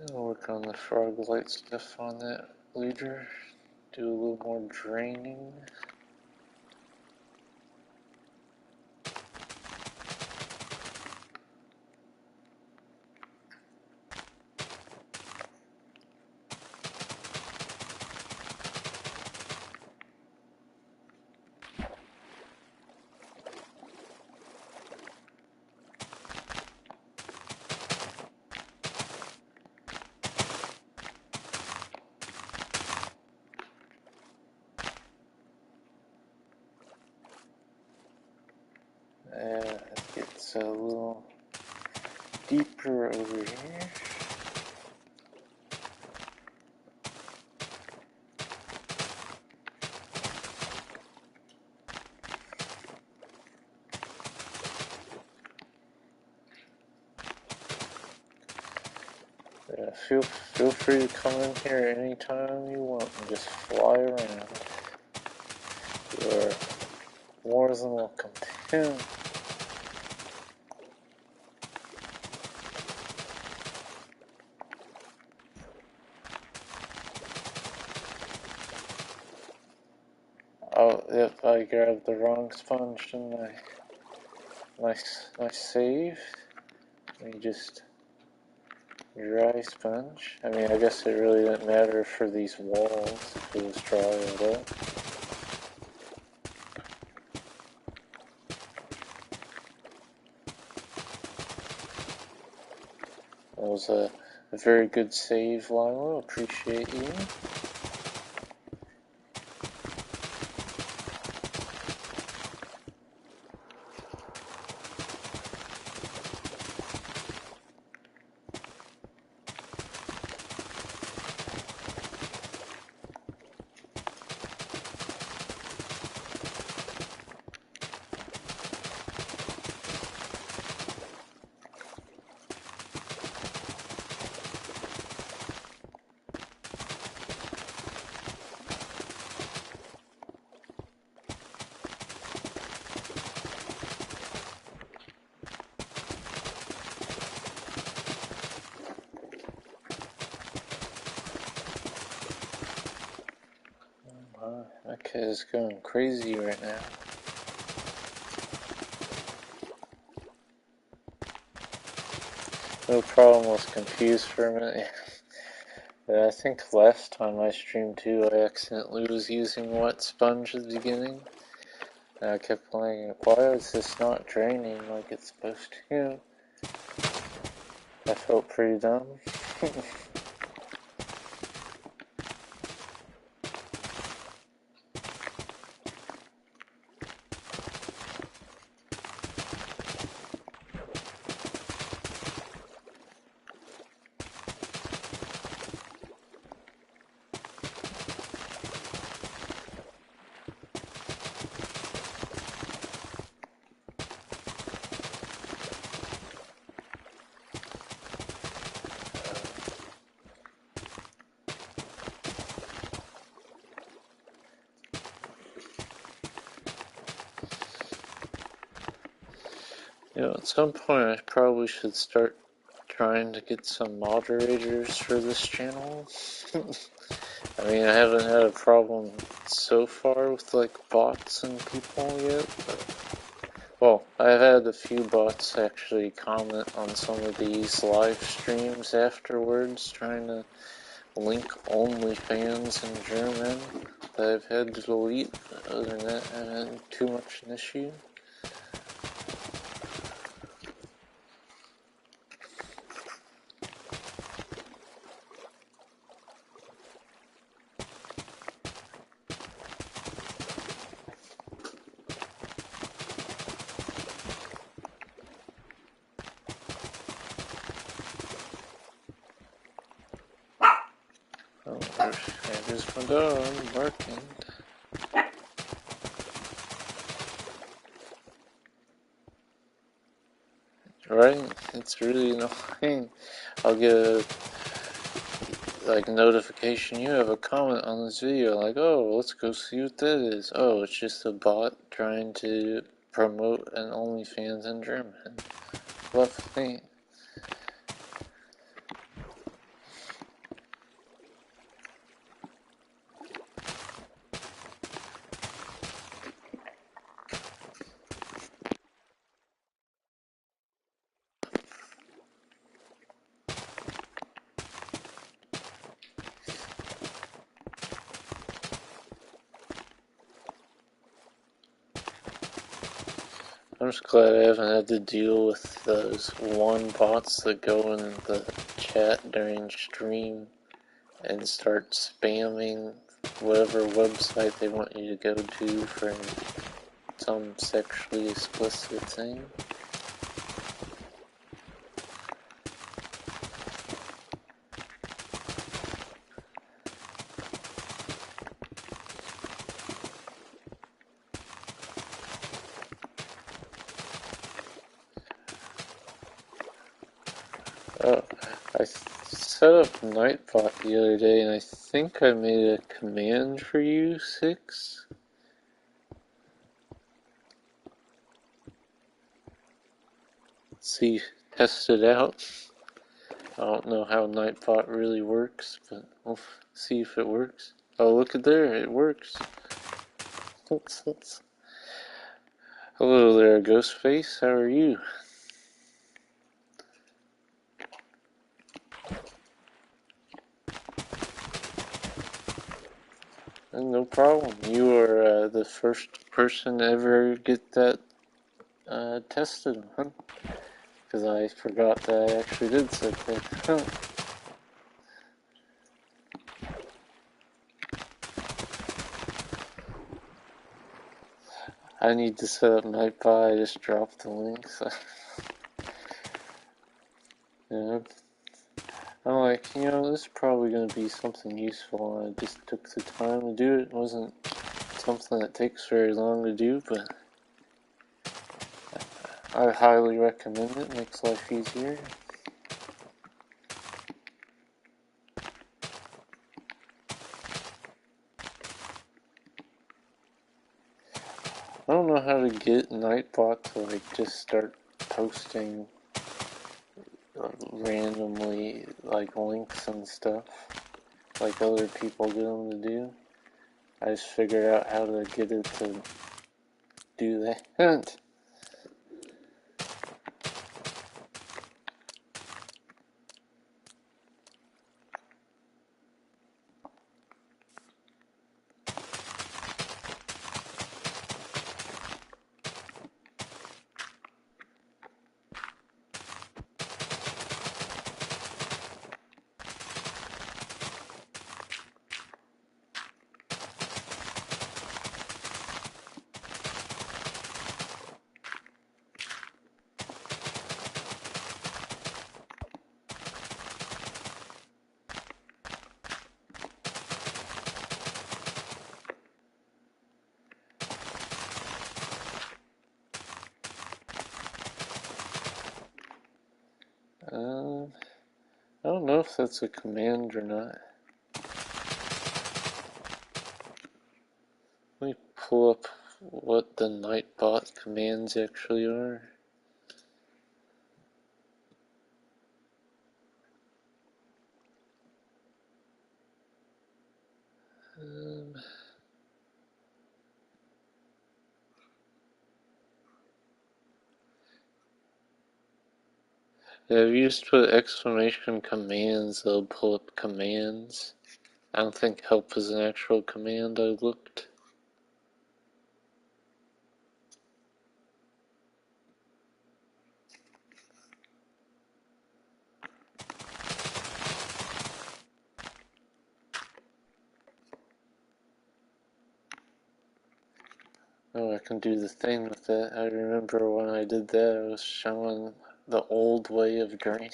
I'll work on the frog light stuff on that later. Do a little more draining. It gets a little deeper over here. Feel free to come in here anytime you want and just fly around. You're more than welcome to. Oh, yep, I grabbed the wrong sponge, didn't I? Nice save. Let me just Dry sponge? I mean, I guess it really didn't matter for these walls if it was dry or wet. That was a very good save, Lilo. Appreciate you. That kid is going crazy right now. No problem, was confused for a minute. Yeah, I think last time I streamed too, I accidentally was using wet sponge at the beginning. And I kept playing, why is this not draining like it's supposed to? I felt pretty dumb. You know, at some point I probably should start trying to get some moderators for this channel. I mean, I haven't had a problem so far with like bots and people yet, but, well, I've had a few bots actually comment on some of these live streams afterwards, trying to link OnlyFans in German that I've had to delete. Other than that, I haven't had too much an issue. Oh, there's my dog barking. Right? It's really annoying. I'll get a notification, you have a comment on this video, like, oh, let's go see what that is. Oh, it's just a bot trying to promote an OnlyFans in German. Lovely. I'm just glad I haven't had to deal with those one bots that go in the chat during stream and start spamming whatever website they want you to go to for some sexually explicit thing. Oh, I set up Nightbot the other day, and I think I made a command for you, 6? See, test it out. I don't know how Nightbot really works, but we'll see if it works. Oh, look at there, it works. Hello there, Ghostface, how are you? No problem. You were the first person to ever get that tested, huh? Because I forgot that I actually did set that. Huh. I need to set up Nightbot. I just dropped the links. Yeah. I'm like, this is probably going to be something useful, and I just took the time to do it. It wasn't something that takes very long to do, but I highly recommend it. It makes life easier. I don't know how to get Nightbot to just start posting randomly links and stuff like other people get them to do. I just figured out how to get it to do that. I don't know if that's a command or not. Let me pull up what the Nightbot commands actually are. Yeah, if you just put exclamation commands, they'll pull up commands. I don't think help is an actual command. I looked. Oh, I can do the thing with that. I remember when I did that, I was showing the old way of draining.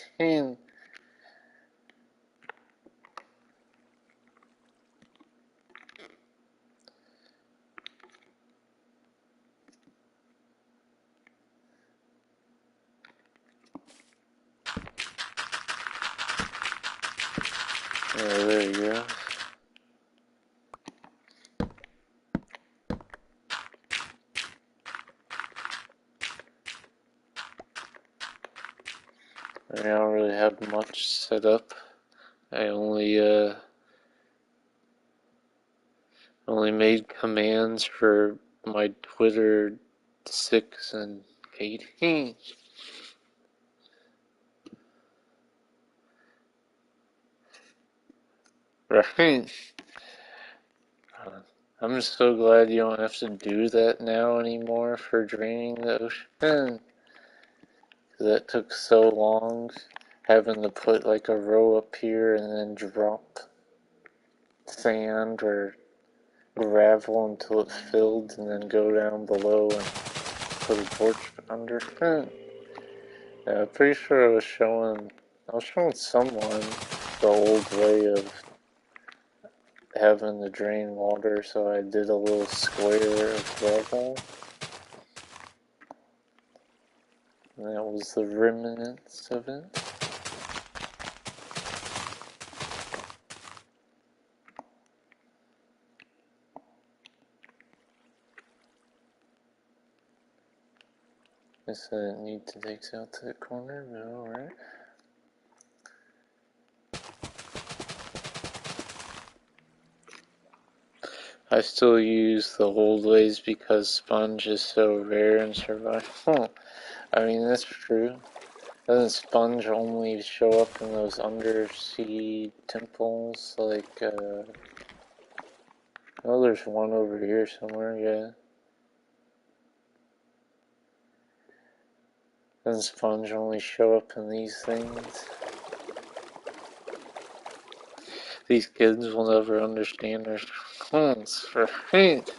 Oh, there you go. I don't really have much set up. I only made commands for my Twitter 6 and 8. Right. I'm just so glad you don't have to do that now anymore for draining the ocean. That took so long, having to put a row up here and then drop sand or gravel until it filled and then go down below and put a torch under. Yeah, I'm pretty sure I was showing someone the old way of having to drain water, so I did a little square of gravel. And that was the remnants of it. Guess I didn't need to take it out to the corner, but alright. I still use the old ways because sponge is so rare in survival. I mean, that's true. Doesn't sponge only show up in those undersea temples Oh, there's one over here somewhere, yeah. Then sponge only show up in these things. These kids will never understand their phones for paint.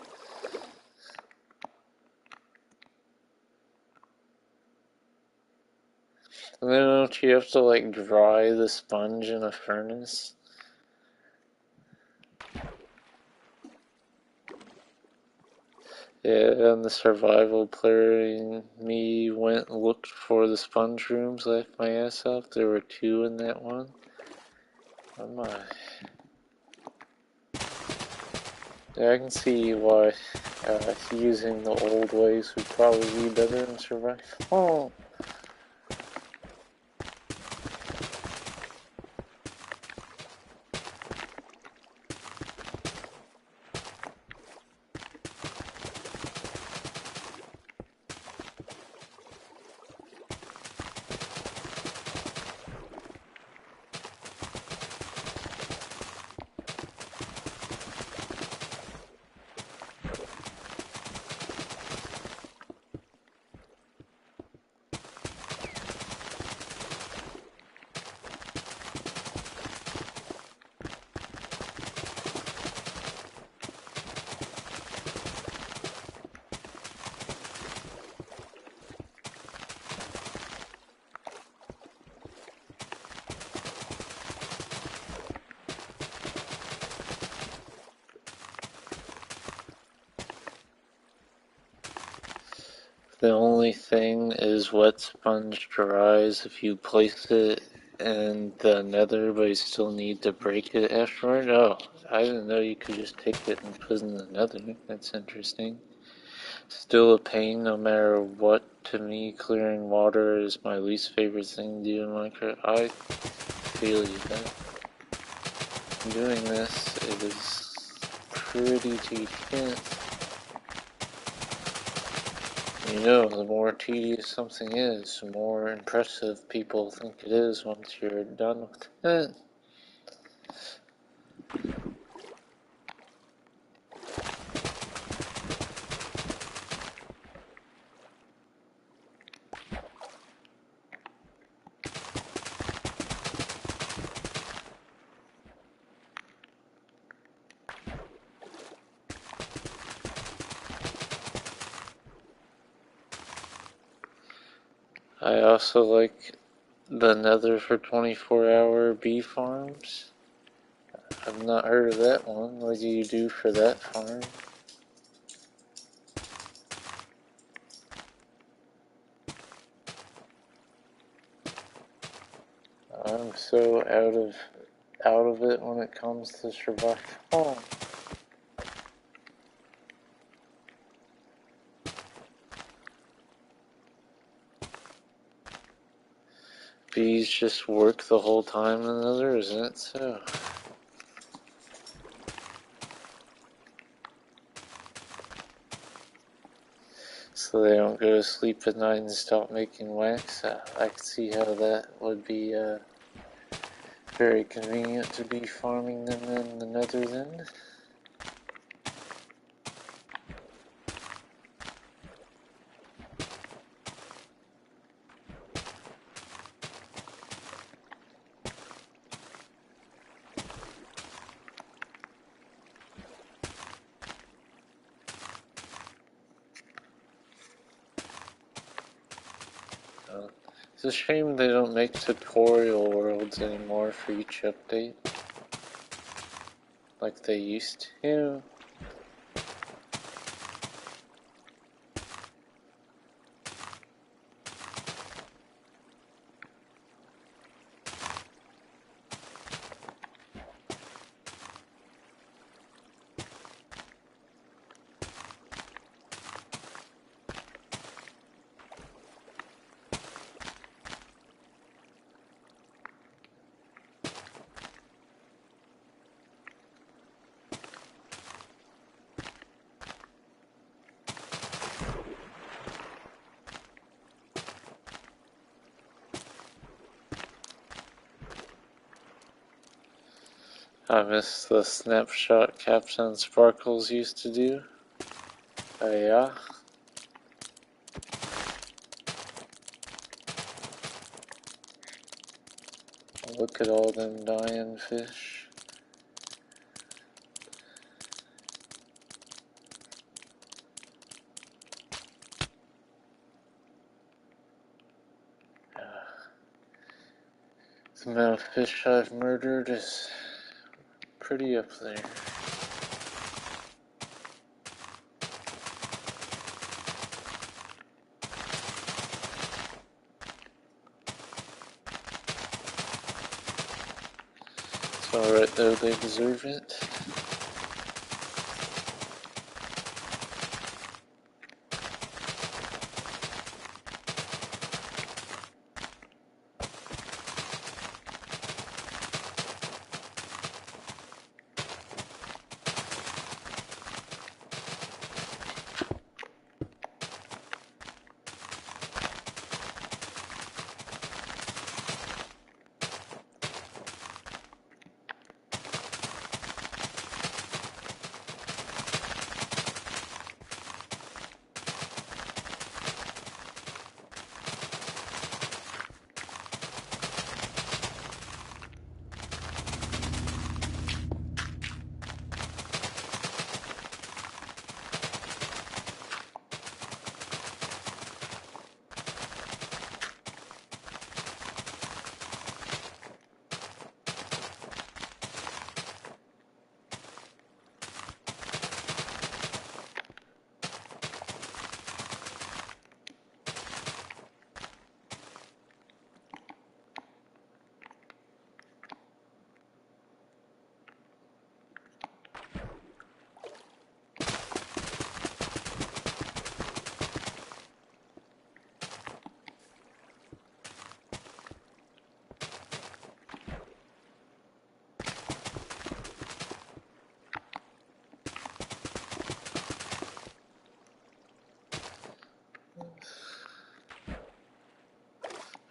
And then don't you have to like dry the sponge in a furnace? Yeah, and the survival player in me went and looked for the sponge rooms, left my ass off. There were 2 in that one. Oh my. Yeah, I can see why using the old ways would probably be better in survival. Oh. The only thing is wet sponge dries if you place it in the nether, but you still need to break it afterward. Oh, I didn't know you could just take it and put it in the nether. That's interesting. Still a pain no matter what. To me, clearing water is my least favorite thing to do in Minecraft. I feel you then. Doing this is pretty tedious. You know, the more tedious something is, the more impressive people think it is once you're done with it. I also like the nether for 24-hour bee farms. I've not heard of that one. What do you do for that farm? I'm so out of it when it comes to survival. Oh. Bees just work the whole time in the nether, isn't it so? So they don't go to sleep at night and stop making wax. I can see how that would be very convenient to be farming them in the nether then. It's a shame they don't make tutorial worlds anymore for each update, like they used to. I miss the snapshot Captain Sparkles used to do. Oh yeah. Look at all them dying fish. The amount of fish I've murdered is pretty up there. It's alright though, they deserve it.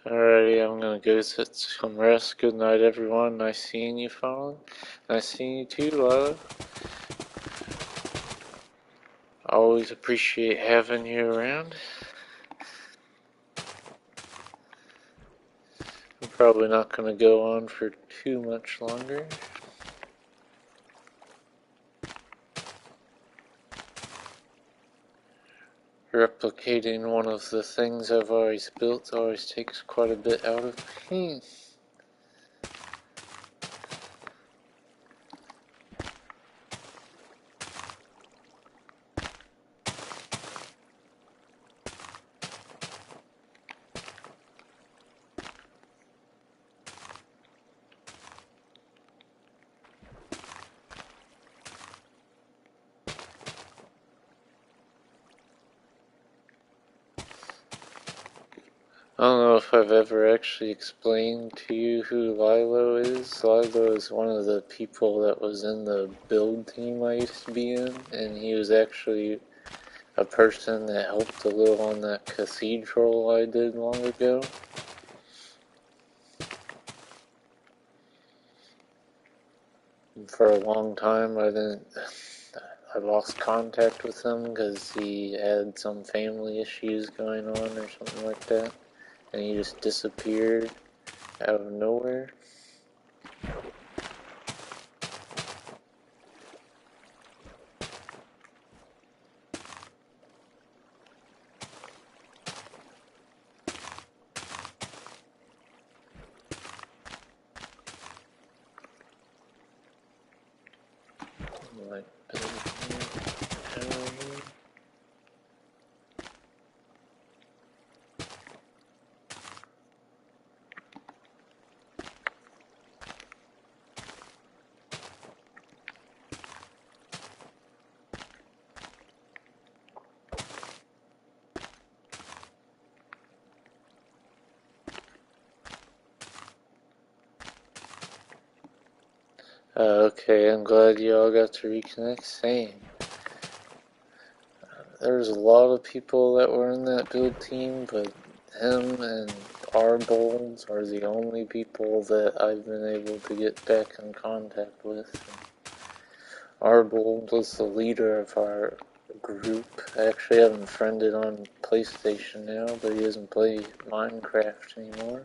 Alrighty, I'm gonna go get some rest. Good night, everyone. Nice seeing you, Fallen. Nice seeing you too, Lila. Always appreciate having you around. I'm probably not gonna go on for too much longer. Replicating one of the things I've always built always takes quite a bit out of me. I don't know if I've ever actually explained to you who Lilo is. Lilo is one of the people that was in the build team I used to be in, and he was actually a person that helped a little on that cathedral I did long ago. And for a long time I lost contact with him because he had some family issues going on or something like that. And he just disappeared out of nowhere. Like, okay, I'm glad you all got to reconnect. Same. There's a lot of people that were in that build team, but him and our bolds are the only people that I've been able to get back in contact with. Our bold was the leader of our group. I actually have him friended on PlayStation now, but he doesn't play Minecraft anymore.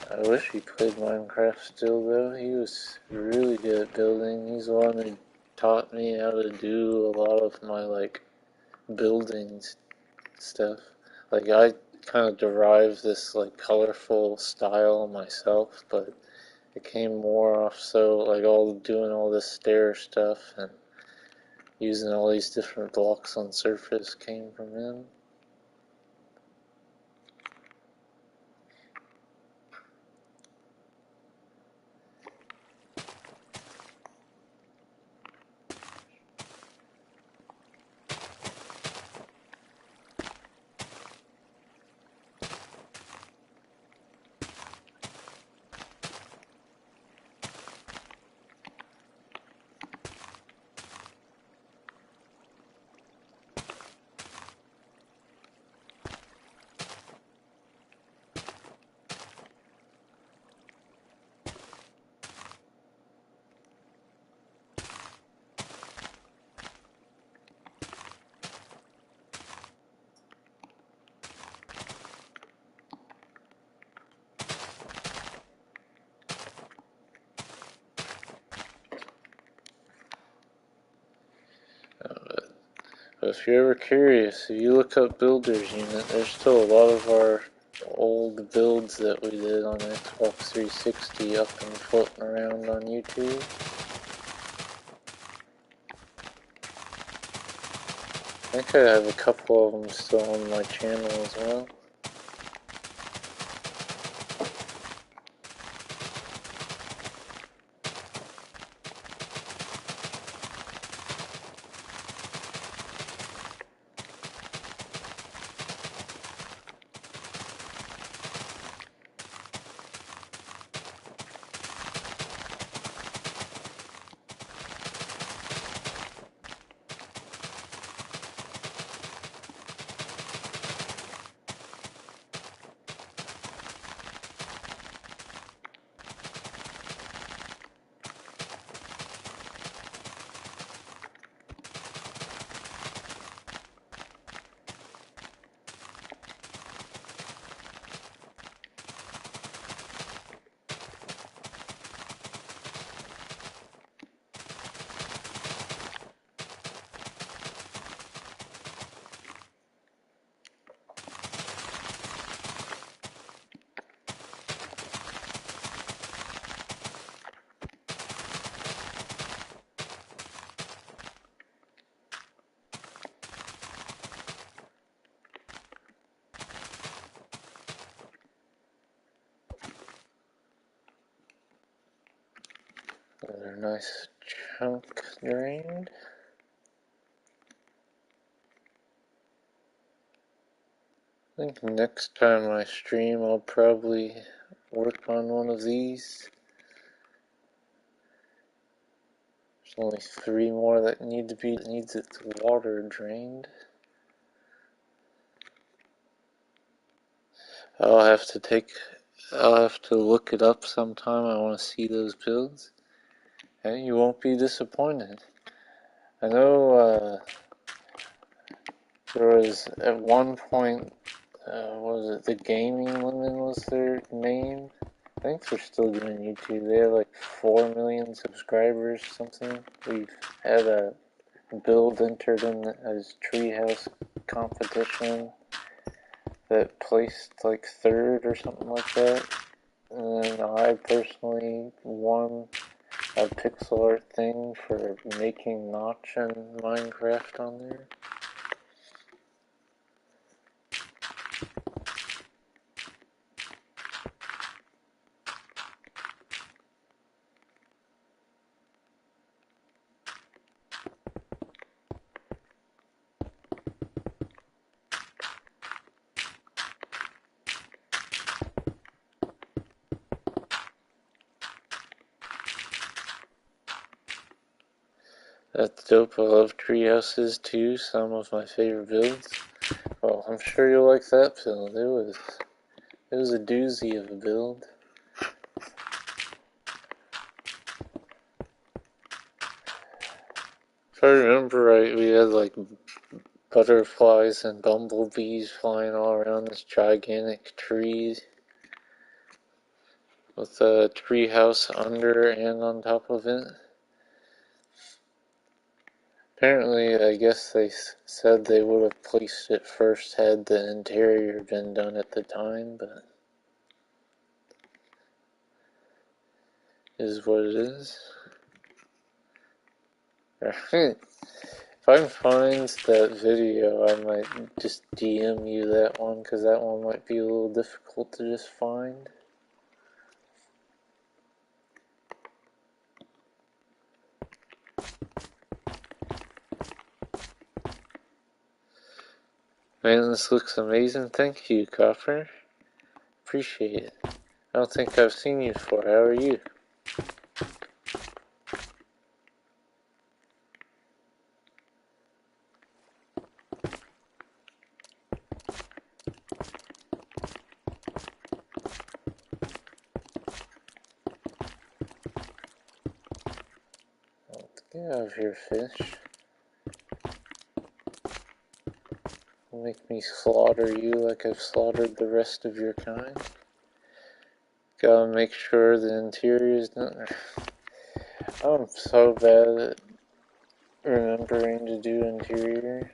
I wish he played Minecraft still though. He was really good at building. He's the one who taught me how to do a lot of my building stuff. Like I kind of derived this colorful style myself, but it came more off doing all this stair stuff and using all these different blocks on surface came from him. But if you're ever curious, if you look up Builder's Unit, there's still a lot of our old builds that we did on Xbox 360 up and floating around on YouTube. I think I have a couple of them still on my channel as well. Another nice chunk drained. I think next time I stream I'll probably work on one of these. There's only 3 more that needs its water drained. I'll have to look it up sometime. I want to see those builds. And you won't be disappointed. I know there was at one point, was it the Gaming Women was their name? I think they're still doing YouTube. They have like 4 million subscribers, something. We've had a build entered in as Treehouse competition that placed like 3rd or something like that. And then I personally won a pixel art thing for making Notch and Minecraft on there. That's dope. I love tree houses too, some of my favorite builds. Well, I'm sure you'll like that build. It was a doozy of a build. If I remember right, we had like butterflies and bumblebees flying all around this gigantic tree with a tree house under and on top of it. Apparently, I guess they said they would have placed it first had the interior been done at the time, but it is what it is. If I find that video, I might just DM you that one, because that one might be a little difficult to just find. Man, this looks amazing. Thank you, Copper. Appreciate it. I don't think I've seen you before. How are you? Get out of here, fish. Make me slaughter you like I've slaughtered the rest of your kind. Gotta make sure the interior is not. I'm so bad at remembering to do interior.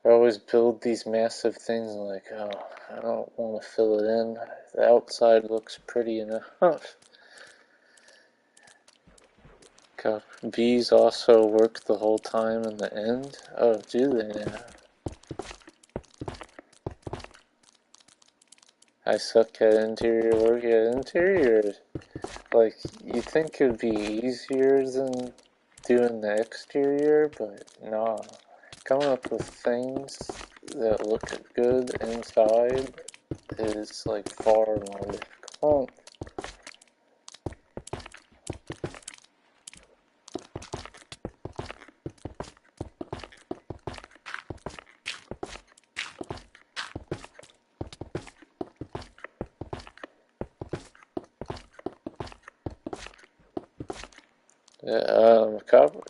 I always build these massive things and like, oh, I don't want to fill it in. The outside looks pretty enough. Bees also work the whole time in the end. Oh, do they now? I suck at interior work. Yeah, interior, like, you think it'd be easier than doing the exterior, but nah. Coming up with things that look good inside is like far more difficult.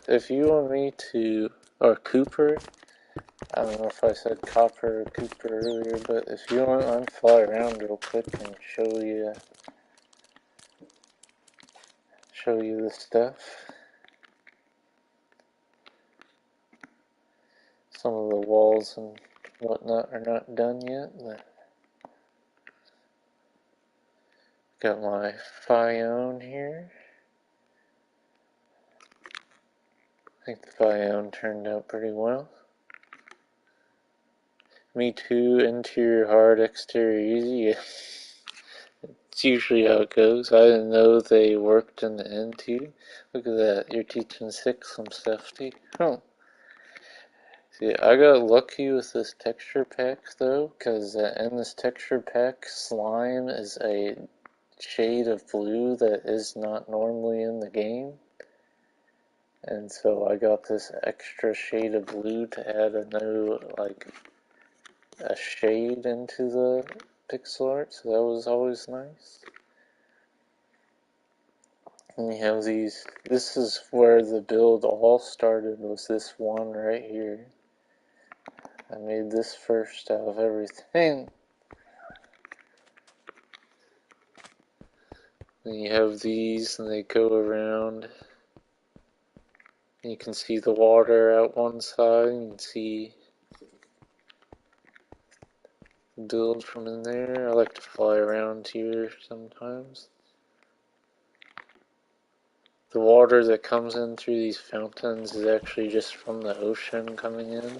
If you want me to, or Cooper, I don't know if I said Copper or Cooper earlier, but if you want, I'll fly around real quick and show you the stuff. Some of the walls and whatnot are not done yet, but got my Fione here. I think the Fione turned out pretty well. Me too, interior hard, exterior easy. It's usually how it goes. I didn't know they worked in the end too. Look at that, you're teaching 6 some stuff too. Oh. See, I got lucky with this texture pack though, because in this texture pack, slime is a shade of blue that is not normally in the game. And so I got this extra shade of blue to add a new, like, a shade into the pixel art, so that was always nice. And you have these, this is where the build all started, was this one right here. I made this first out of everything. Then you have these, and they go around. You can see the water out one side, you can see the build from in there. I like to fly around here sometimes. The water that comes in through these fountains is actually just from the ocean coming in.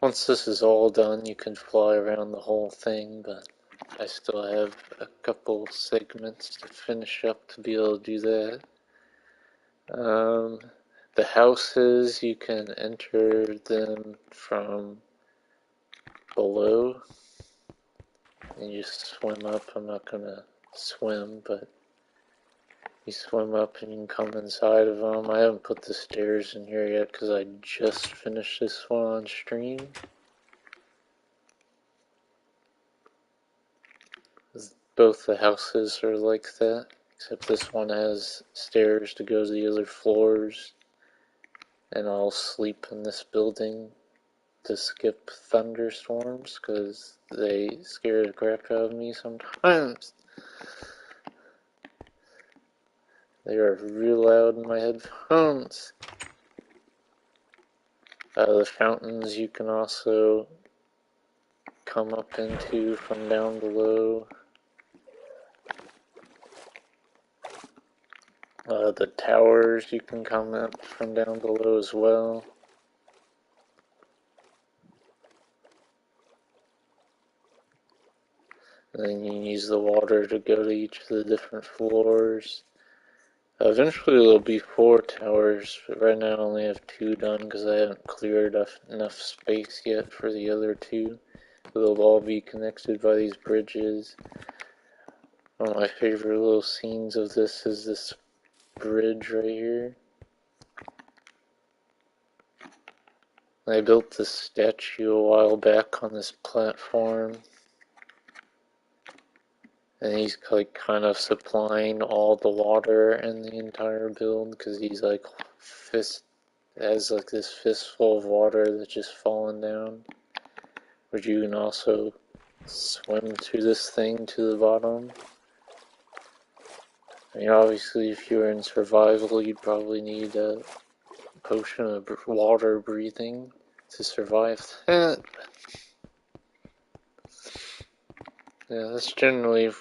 Once this is all done, you can fly around the whole thing, but I still have a couple segments to finish up to be able to do that. The houses, you can enter them from below. And you just swim up. I'm not gonna swim, but you swim up and you can come inside of them. I haven't put the stairs in here yet because I just finished this one on stream. Both the houses are like that, except this one has stairs to go to the other floors. And I'll sleep in this building to skip thunderstorms because they scare the crap out of me sometimes. They are real loud in my headphones. The fountains you can also come up into from down below. The towers you can come up from down below as well. And then you can use the water to go to each of the different floors. Eventually there'll be 4 towers, but right now I only have 2 done because I haven't cleared enough space yet for the other 2. They'll all be connected by these bridges. One of my favorite little scenes of this is this bridge right here. I built this statue a while back on this platform. And he's like kind of supplying all the water in the entire build because he's like has like this fistful of water that's just falling down. But you can also swim through this thing to the bottom. I mean, obviously, if you were in survival, you'd probably need a potion of water breathing to survive that. Yeah, that's generally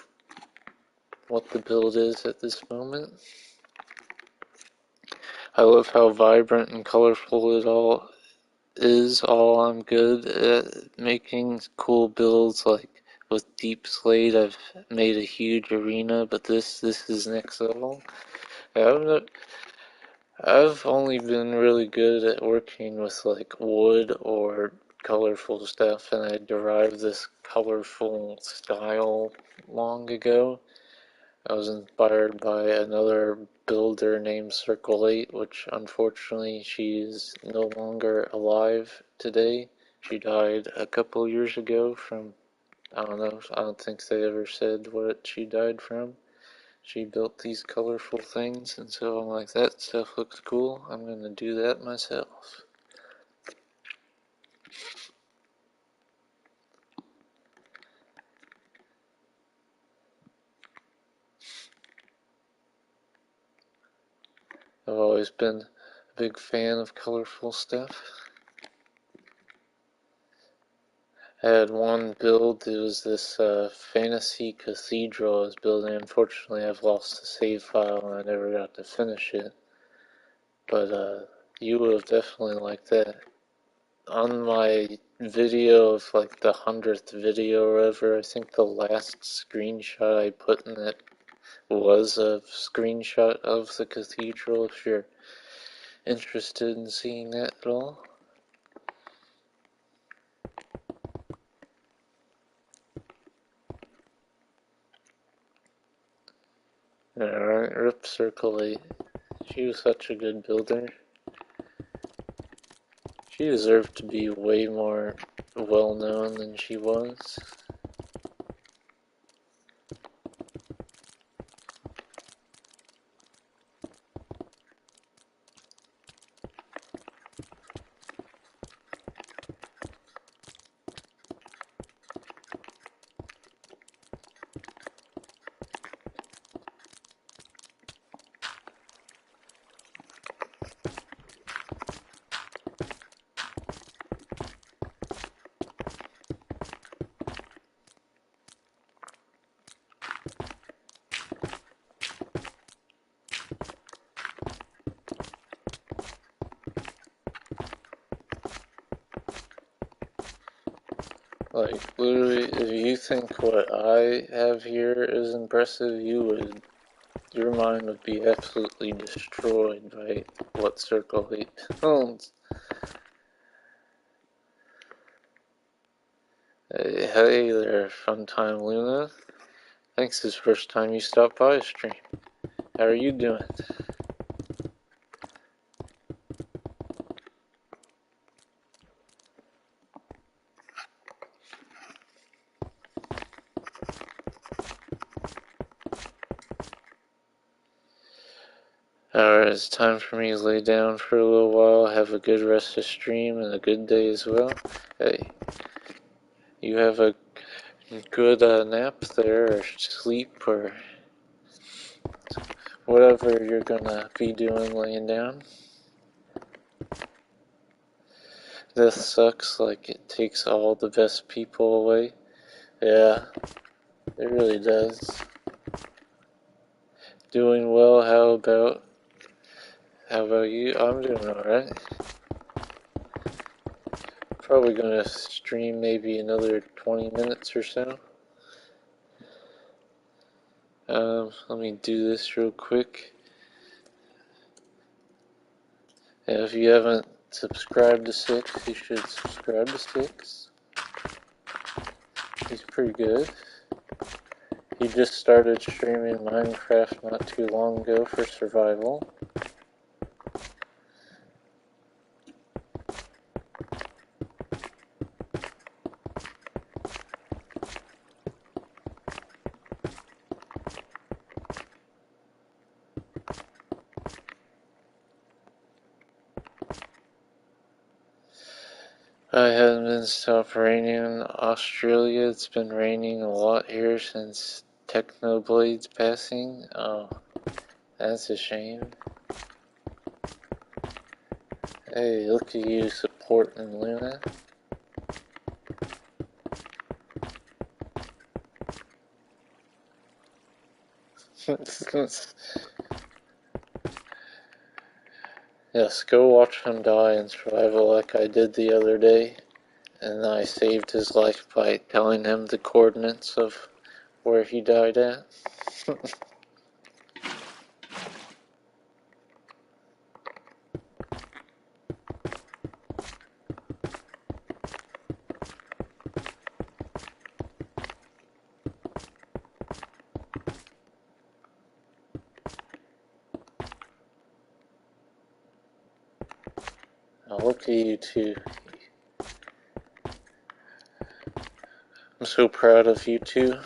what the build is at this moment. I love how vibrant and colorful it all is. I'm good at making cool builds. Like with Deep Slate, I've made a huge arena, but this is next level. I've only been really good at working with like wood or colorful stuff, and I derived this colorful style long ago. I was inspired by another builder named Circle 8, which unfortunately she is no longer alive today. She died a couple years ago from, I don't know, I don't think they ever said what she died from. She built these colorful things, and so I'm like, that stuff looks cool, I'm gonna do that myself. I've always been a big fan of colorful stuff. I had one build, it was this fantasy cathedral I was building. Unfortunately, I've lost the save file and I never got to finish it. But you would have definitely liked that. On my video of like the 100th video or whatever, I think the last screenshot I put in it was a screenshot of the cathedral, if you're interested in seeing that at all. Alright, rip Circle 8. She was such a good builder. She deserved to be way more well known than she was. Like, literally, if you think what I have here is impressive, your mind would be absolutely destroyed by what Circle 8 builds. Hey there, fun time Luna. Thanks, this first time you stopped by a stream. How are you doing? Alright, it's time for me to lay down for a little while, have a good rest of stream and a good day as well. Hey, you have a good nap there, or sleep, or whatever you're gonna be doing laying down. Death sucks, like it takes all the best people away. Yeah, it really does. Doing well, how about you? I'm doing alright. Probably gonna stream maybe another 20 minutes or so. Let me do this real quick. And if you haven't subscribed to Six, you should subscribe to Six. He's pretty good. He just started streaming Minecraft not too long ago for survival. I haven't been stopped raining in Australia. It's been raining a lot here since Technoblade's passing. Oh, that's a shame. Hey, look at you supporting Luna. Yes, go watch him die in survival like I did the other day. And I saved his life by telling him the coordinates of where he died at. Now look at you two. I'm so proud of you two.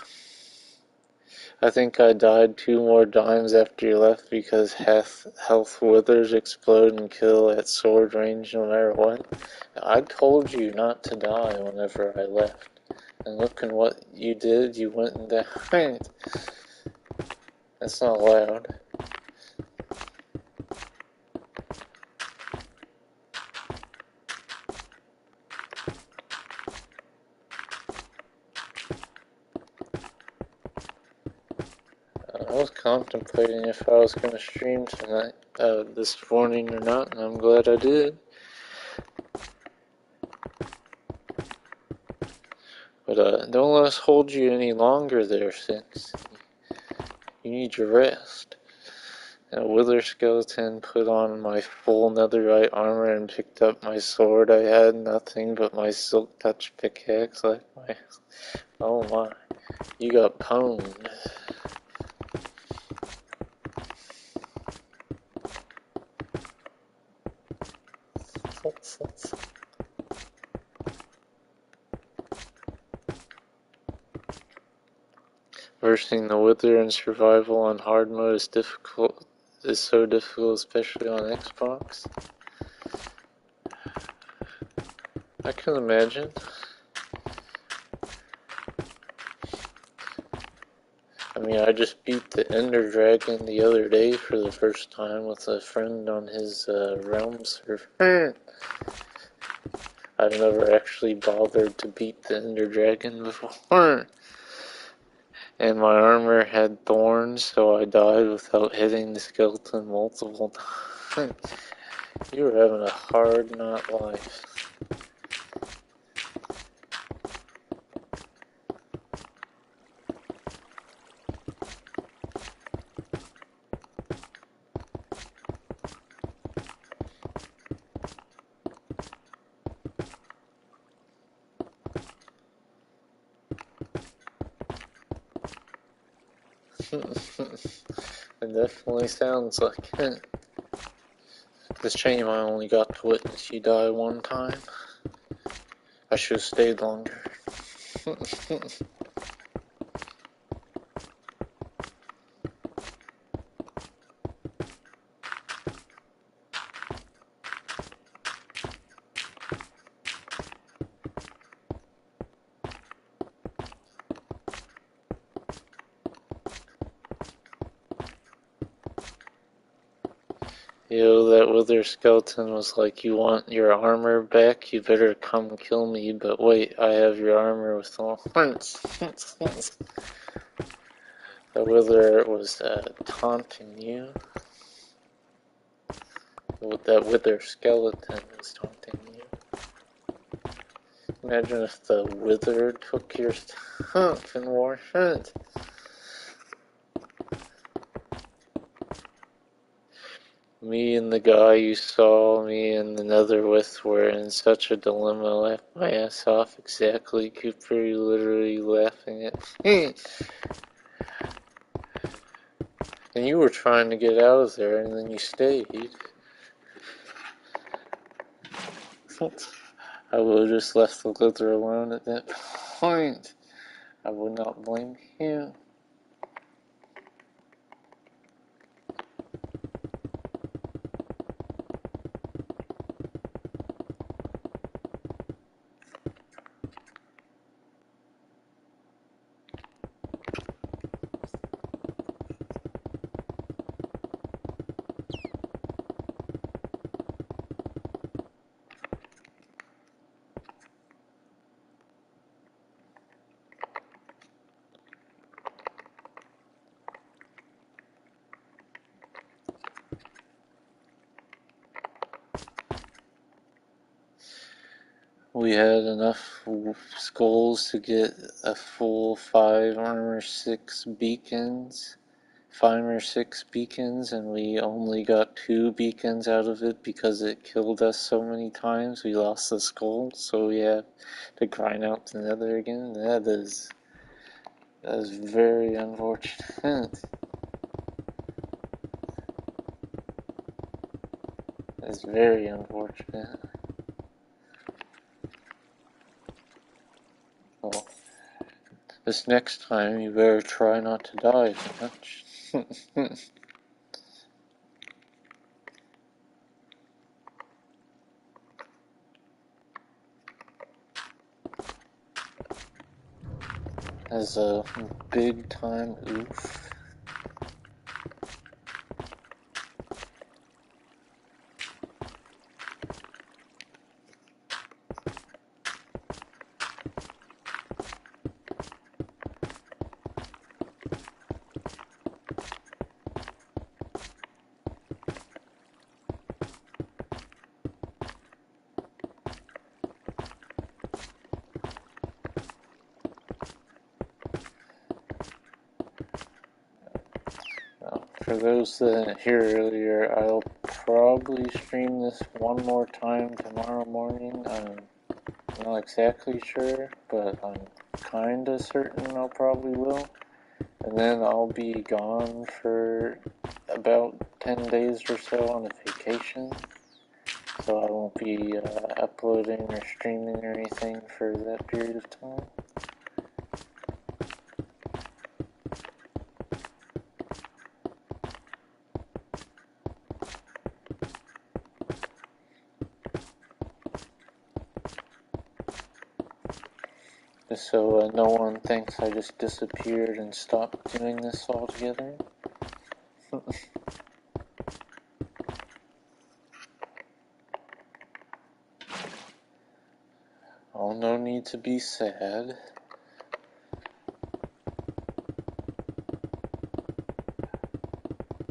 I think I died 2 more times after you left because health withers explode and kill at sword range no matter what. I told you not to die whenever I left. And look at what you did, you went and died. That's not allowed. I was contemplating if I was going to stream tonight, this morning or not, and I'm glad I did. But don't let us hold you any longer there, Six. You need your rest. A wither skeleton put on my full netherite armor and picked up my sword. I had nothing but my silk touch pickaxe. Oh my, you got pwned. Versing the wither in survival on hard mode is so difficult, especially on Xbox. I can imagine. I mean, I just beat the Ender Dragon the other day for the first time with a friend on his realm server. I've never actually bothered to beat the Ender Dragon before. And my armor had thorns, so I died without hitting the skeleton multiple times. You were having a hard knot life. It definitely sounds like it. It's a shame I only got to witness you die one time. I should have stayed longer. Yo, that wither skeleton was like, you want your armor back? You better come kill me, but wait, I have your armor with horns. The wither was taunting you. That wither skeleton was taunting you. Imagine if the wither took your stuff and wore it. Me and the guy you saw me in the nether with were in such a dilemma. I laughed my ass off. Exactly, Cooper, you literally laughing at me. And you were trying to get out of there, and then you stayed. I would have just left the wither alone at that point. I would not blame you. We had enough skulls to get a full 5 armor 6 beacons. 5 or 6 beacons, and we only got 2 beacons out of it because it killed us so many times. We lost the skull, so we had to grind out the nether again. That is very unfortunate. That's very unfortunate. Well, this next time you better try not to die too much. As a big time oof. For those that didn't hear earlier, I'll probably stream this one more time tomorrow morning. I'm not exactly sure, but I'm kinda certain I'll probably will. And then I'll be gone for about 10 days or so on a vacation. So I won't be uploading or streaming or anything for that period of time. Just so no one thinks I just disappeared and stopped doing this altogether. Oh, no need to be sad.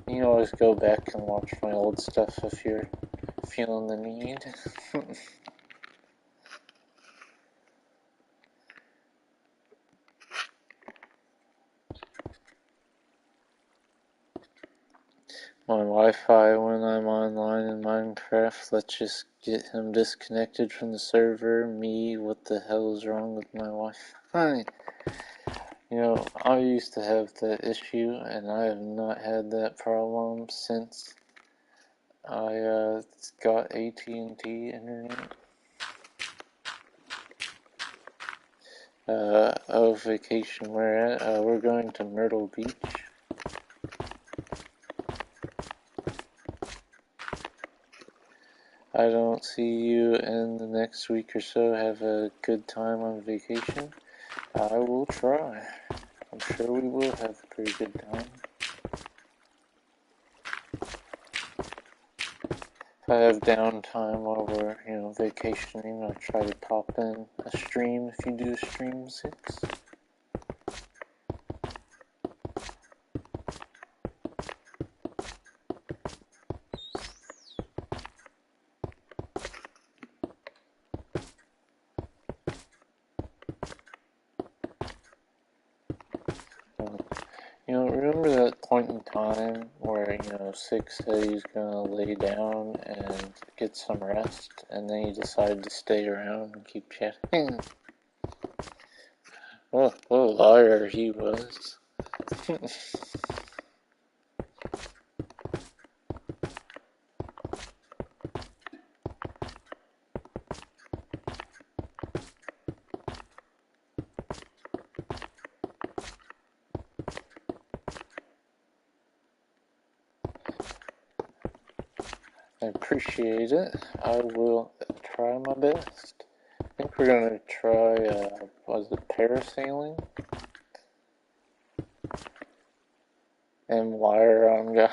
You can always go back and watch my old stuff if you're feeling the need. My Wi-Fi when I'm online in Minecraft, let's just get him disconnected from the server. Me, what the hell is wrong with my Wi-Fi? You know, I used to have that issue, and I have not had that problem since I got AT&T internet. Vacation we're at. We're going to Myrtle Beach. I don't see you in the next week or so. Have a good time on vacation. I will try. I'm sure we will have a pretty good time. If I have downtime while we're, vacationing, I'll try to pop in a stream if you do a stream 6. Remember that point in time where, 6 said he was gonna lay down and get some rest, and then he decided to stay around and keep chatting? What a liar he was. I appreciate it. I will try my best. I think we're gonna try, was it parasailing? And wire on guy.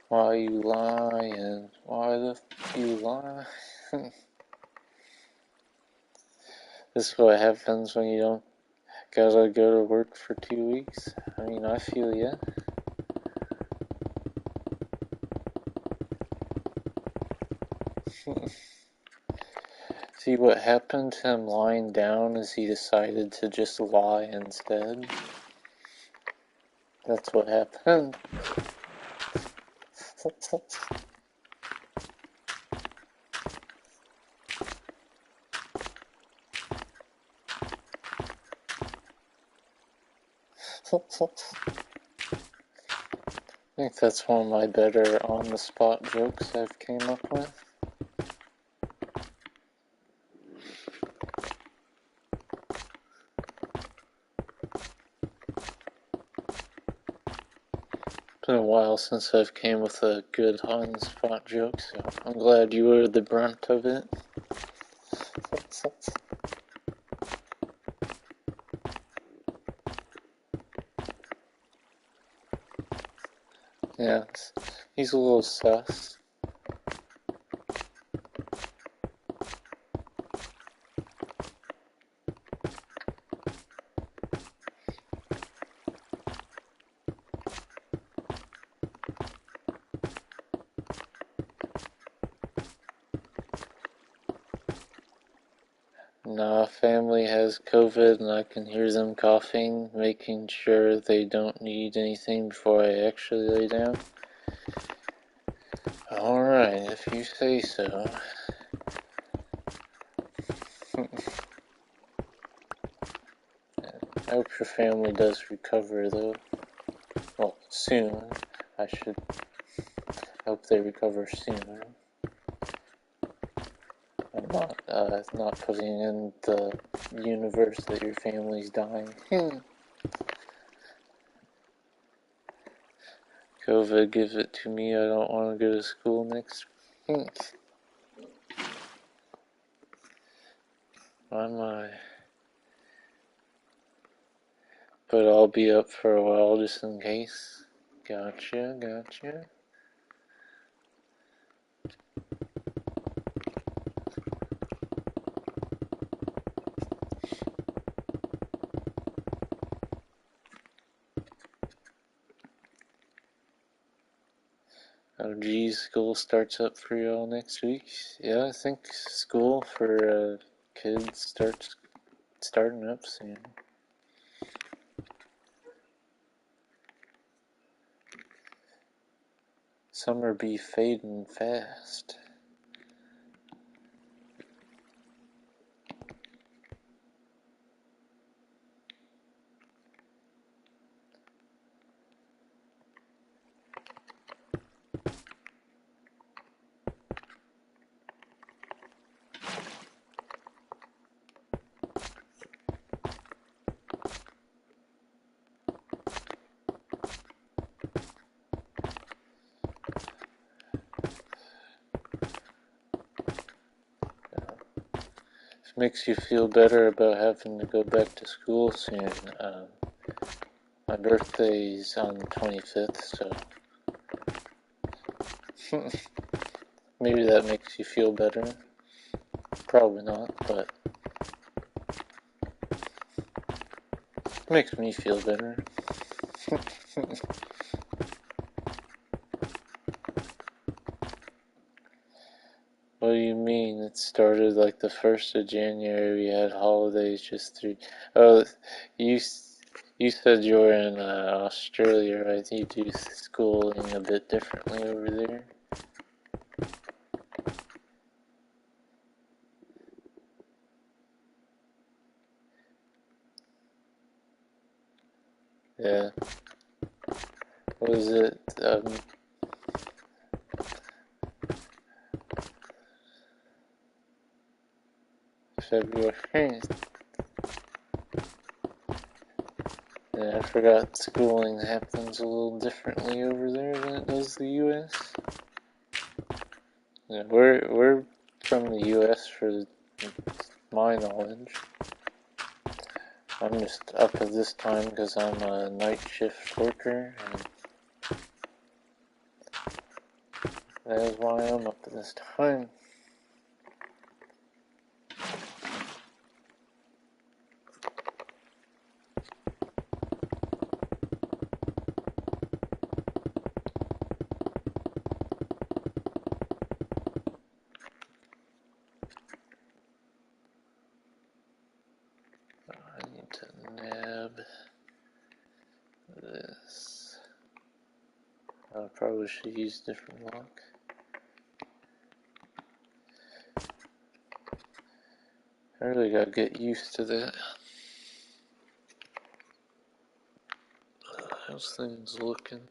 Why you lying? Why the f you lying? This is what happens when you don't gotta go to work for 2 weeks. I mean, I feel ya. See, what happened to him lying down is he decided to just lie instead. That's what happened. I think that's one of my better on-the-spot jokes I've came up with. It's been a while since I've came with a good on-the-spot joke, so I'm glad you were the brunt of it. Yeah, he's a little sus. Nah, family has COVID and I can hear them coughing, making sure they don't need anything before I actually lay down. Alright, if you say so. I hope your family does recover though. Well, soon. I hope they recover soon. I'm not putting in the universe that your family's dying. COVID, give it to me. I don't want to go to school next week. Why am I? But I'll be up for a while just in case. Gotcha. Oh geez, school starts up for y'all next week. Yeah, I think school for kids starting up soon. Summer be fading fast. Makes you feel better about having to go back to school soon. My birthday's on the 25th, so maybe that makes you feel better. Probably not, but it makes me feel better. What do you mean? It started like the 1st of January, we had holidays just through... Oh, you said you were in Australia, right? You do schooling a bit differently over there. Yeah. What was it? February. Yeah, I forgot schooling happens a little differently over there than it does the U.S. Yeah, we're from the U.S. for my knowledge. I'm just up at this time because I'm a night shift worker, and that is why I'm up at this time. I need to nab this. I probably should use different lock. I really gotta get used to that. How's things looking?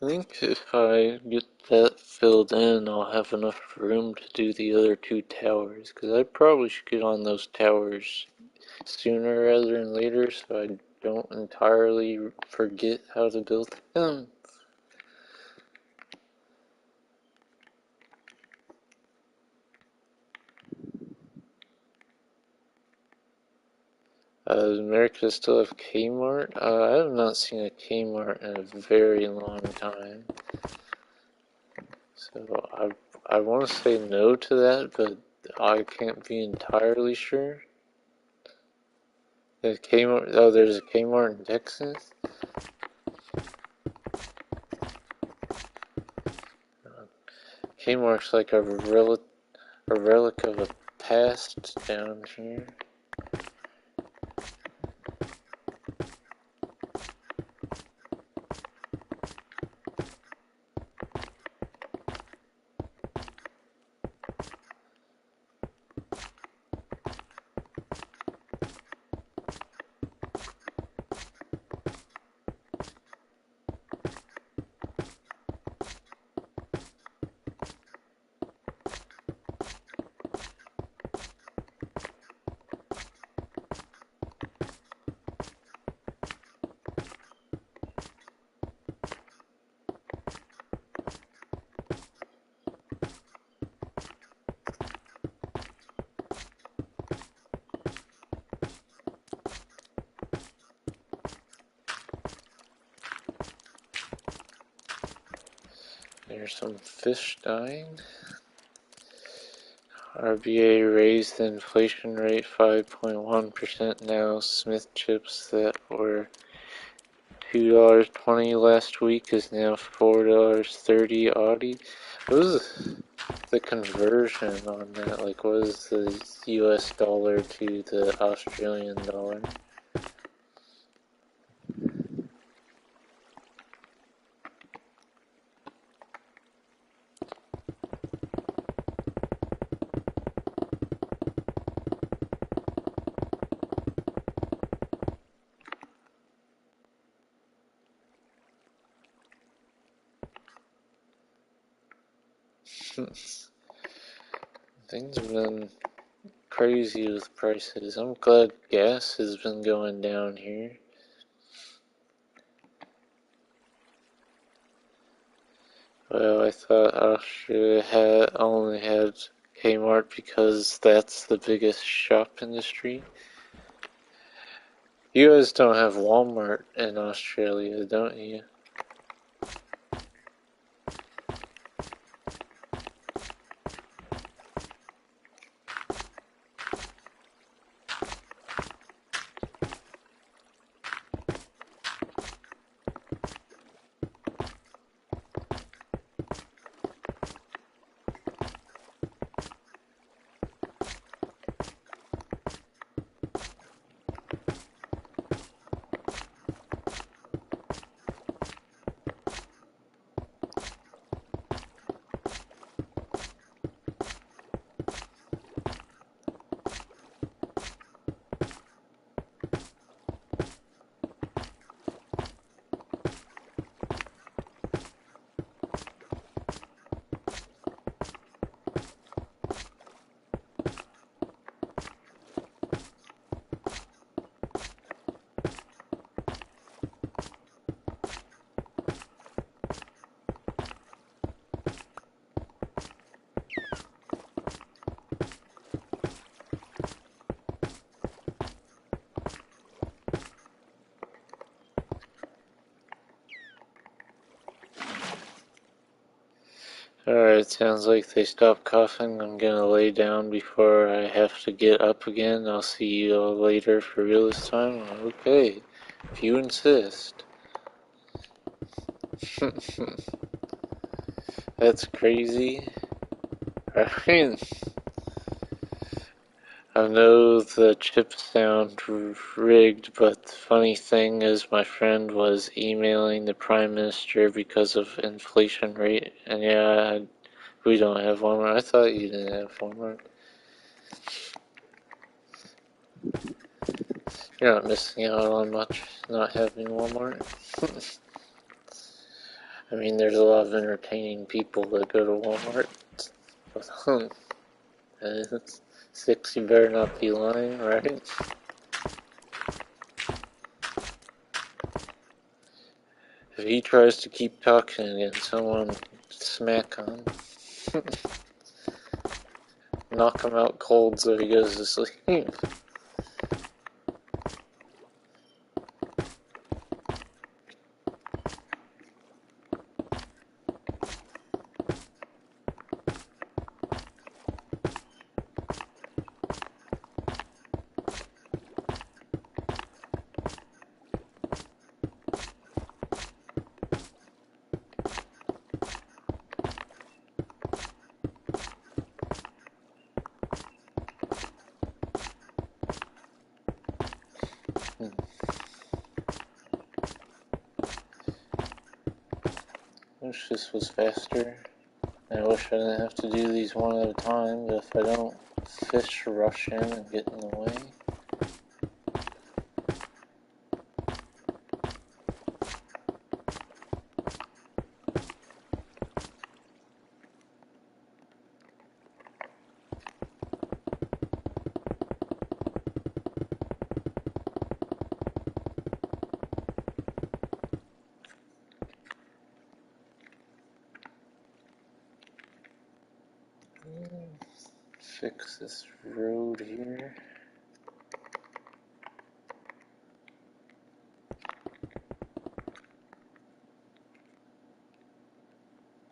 I think if I get that filled in, I'll have enough room to do the other 2 towers, because I probably should get on those towers sooner rather than later so I don't entirely forget how to build them. Does America still have Kmart? I have not seen a Kmart in a very long time. So I want to say no to that, but I can't be entirely sure. There's Kmart. Oh, there's a Kmart in Texas. Kmart's like a relic of a past down here. There's some fish dying. RBA raised the inflation rate 5.1% now. Smith chips that were $2.20 last week is now $4.30 Audi. What was the conversion on that? Like, what is the US dollar to the Australian dollar? Things have been crazy with prices. I'm glad gas has been going down here. Well, I thought Austria only had Kmart because that's the biggest shop industry. You guys don't have Walmart in Australia, don't you? Alright, sounds like they stopped coughing. I'm gonna lay down before I have to get up again. I'll see you all later for real this time. Okay, if you insist. That's crazy. I I know the chips sound rigged, but the funny thing is my friend was emailing the Prime Minister because of inflation rate, and yeah, we don't have Walmart. I thought you didn't have Walmart. You're not missing out on much not having Walmart. I mean, there's a lot of entertaining people that go to Walmart. But, 6, you better not be lying, right? If he tries to keep talking again, someone smack on. Knock him out cold so he goes to sleep. Wish this was faster. I wish I didn't have to do these one at a time, but if I don't, fish rush in and get in the way. Fix this road here.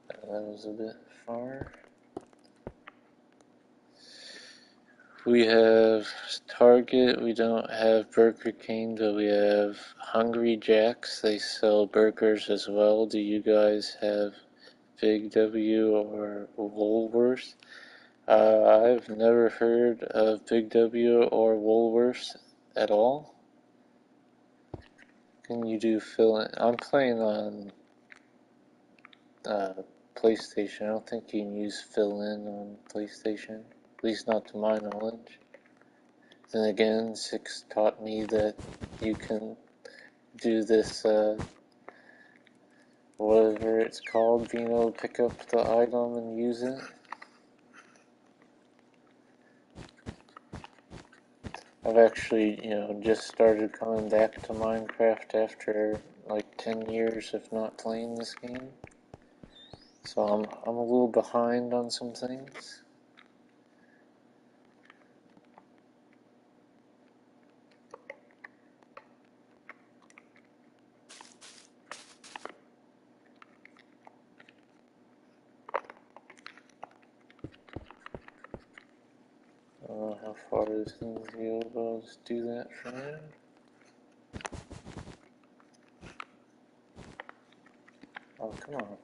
That was a bit far. We have Target, we don't have Burger King, but we have Hungry Jack's. They sell burgers as well. Do you guys have Big W or Woolworths? I've never heard of Big W or Woolworths at all. Can you do fill in? I'm playing on PlayStation. I don't think you can use fill in on PlayStation, at least not to my knowledge. Then again, 6 taught me that you can do this whatever it's called, being able to pick up the item and use it. I've actually, just started coming back to Minecraft after like 10 years of not playing this game. So I'm a little behind on some things. I don't know how far this thing's go, but I'll just do that for now. Oh, come on.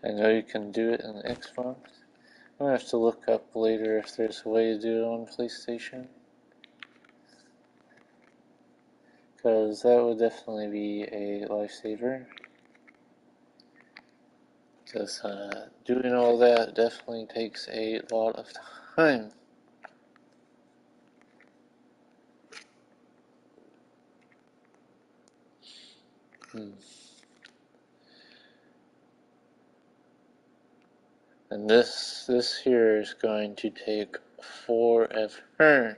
I know you can do it in Xbox. I'm gonna have to look up later if there's a way to do it on PlayStation. Because that would definitely be a lifesaver. Because doing all that definitely takes a lot of time. And this here is going to take forever.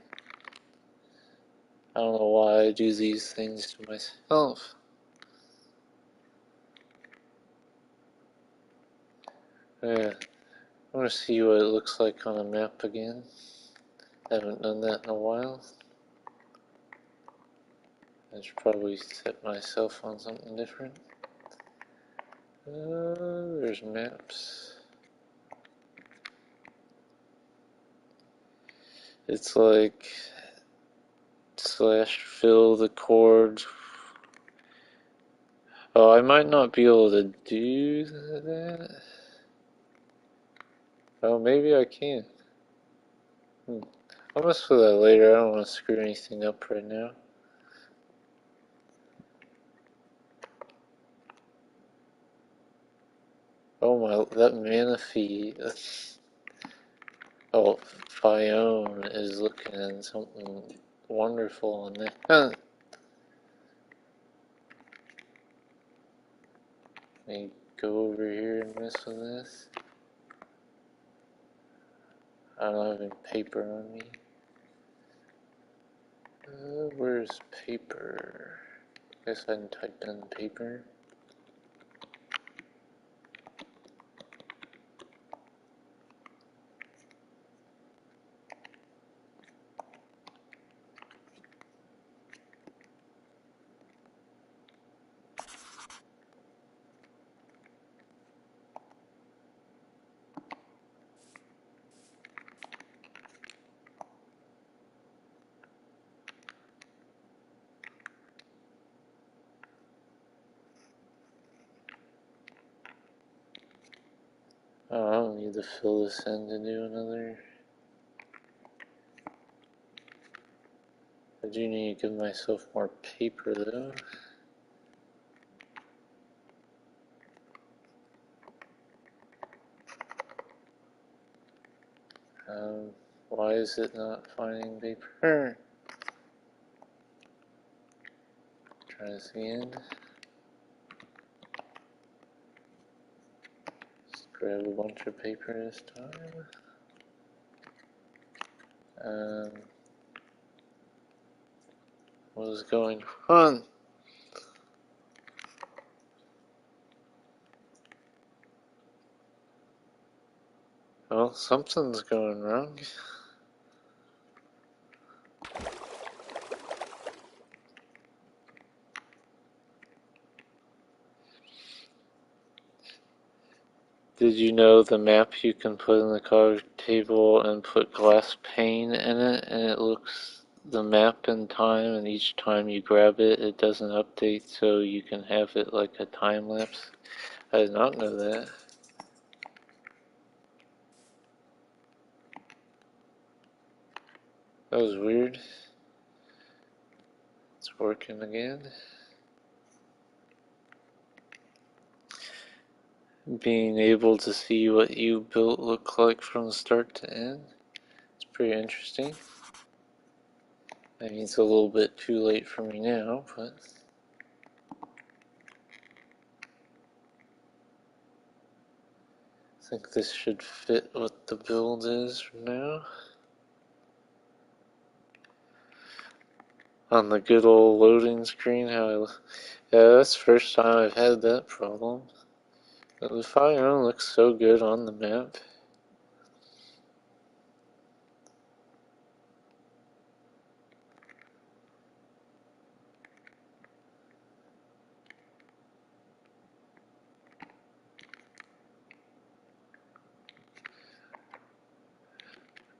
I don't know why I do these things to myself. Yeah, I want to see what it looks like on a map again. I haven't done that in a while. I should probably set myself on something different. There's maps. It's like slash fill the chord. Oh, I might not be able to do that. Oh, maybe I can. I'll mess with that later. I don't want to screw anything up right now. Oh my, that Manaphy. Oh, Fione is looking at something wonderful on there. Let me go over here and mess with this. I don't have any paper on me. Where's paper? Guess I can type in paper. Oh, I don't need to fill this in to do another. I do need to give myself more paper though. Why is it not finding paper? Try this again. Just grab a bunch of paper this time. What is going on? Well, something's going wrong. Did you know the map you can put in the card table and put glass pane in it, and it looks the map in time, and each time you grab it, it doesn't update, so you can have it like a time lapse? I did not know that. That was weird. It's working again. Being able to see what you built look like from start to end. It's pretty interesting. I mean, it's a little bit too late for me now, but I think this should fit what the build is for now. On the good old loading screen, yeah, that's the first time I've had that problem. But the fire looks so good on the map.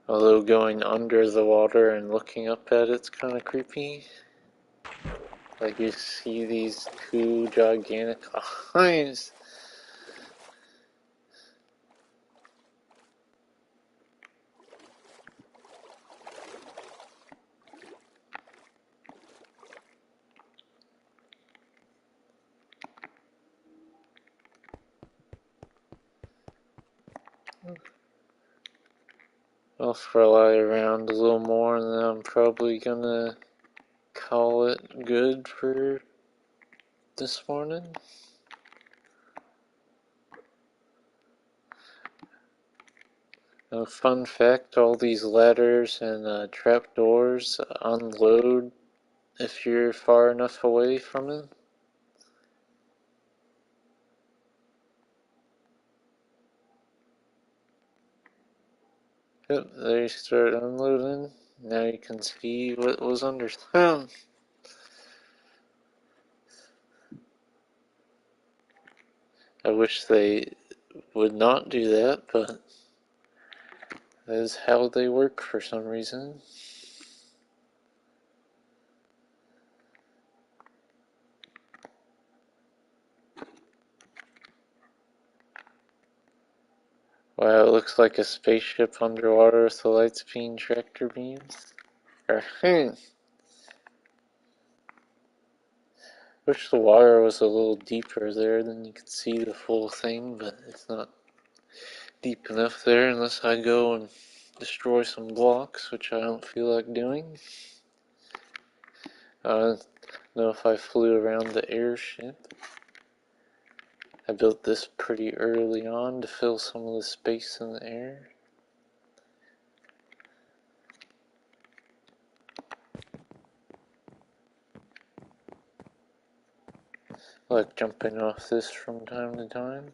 Although going under the water and looking up at it's kind of creepy. Like you see these two gigantic eyes. I'll fly around a little more and then I'm probably gonna call it good for this morning. Fun fact, all these ladders and trapdoors unload if you're far enough away from it. Yep, they start unloading. Now you can see what was under them. I wish they would not do that, but that is how they work for some reason. Wow, it looks like a spaceship underwater with the lights being tractor beams. Wish the water was a little deeper there, then you could see the full thing, but it's not deep enough there unless I go and destroy some blocks, which I don't feel like doing. I don't know if I flew around the airship. I built this pretty early on to fill some of the space in the air. I like jumping off this from time to time.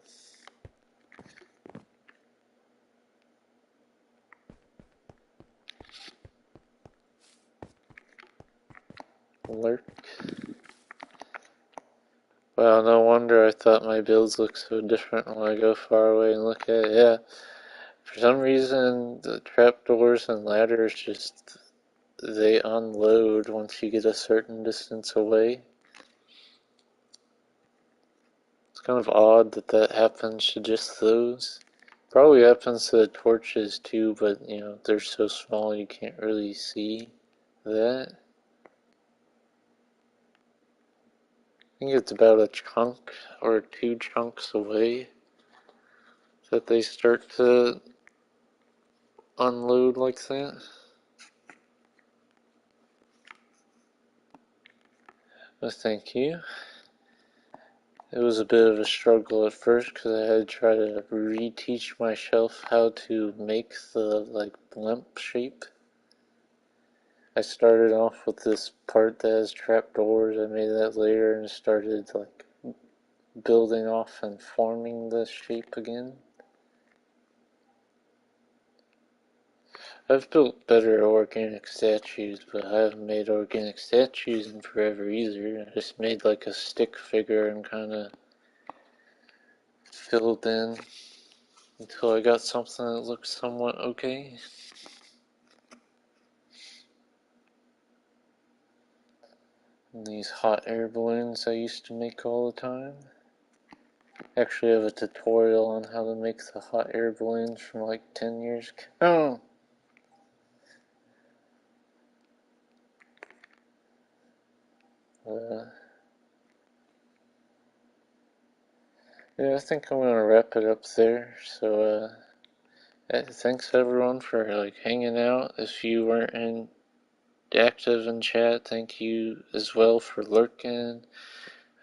Lurk. Well, no wonder I thought my builds look so different when I go far away and look at it. Yeah, for some reason the trapdoors and ladders just, they unload once you get a certain distance away. It's kind of odd that that happens to just those. Probably happens to the torches too, but you know, they're so small you can't really see that. I think it's about a chunk or 2 chunks away that they start to unload like that. Well, thank you. It was a bit of a struggle at first because I had to try to reteach myself how to make the blimp shape. I started off with this part that has trapdoors. I made that later and started building off and forming the shape again. I've built better organic statues, but I haven't made organic statues in forever either. I just made like a stick figure and kind of filled in until I got something that looks somewhat okay. And these hot air balloons I used to make all the time. Actually, I have a tutorial on how to make the hot air balloons from like 10 years ago. Yeah, I think I'm gonna wrap it up there. So, thanks everyone for hanging out. If you weren't in active in chat. Thank you as well for lurking.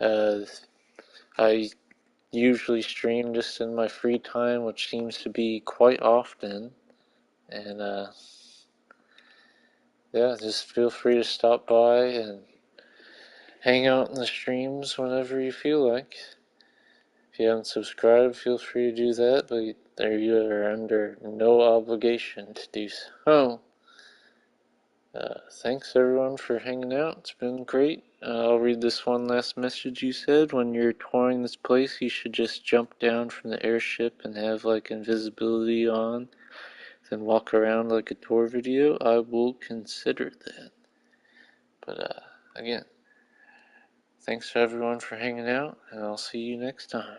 I usually stream just in my free time, which seems to be quite often. And yeah, just feel free to stop by and hang out in the streams whenever you feel like. If you haven't subscribed, feel free to do that, but you are under no obligation to do so. Thanks everyone for hanging out. It's been great. I'll read this one last message you said. When you're touring this place, you should just jump down from the airship and have like invisibility on, then walk around like a tour video. I will consider that. But again, thanks to everyone for hanging out, and I'll see you next time.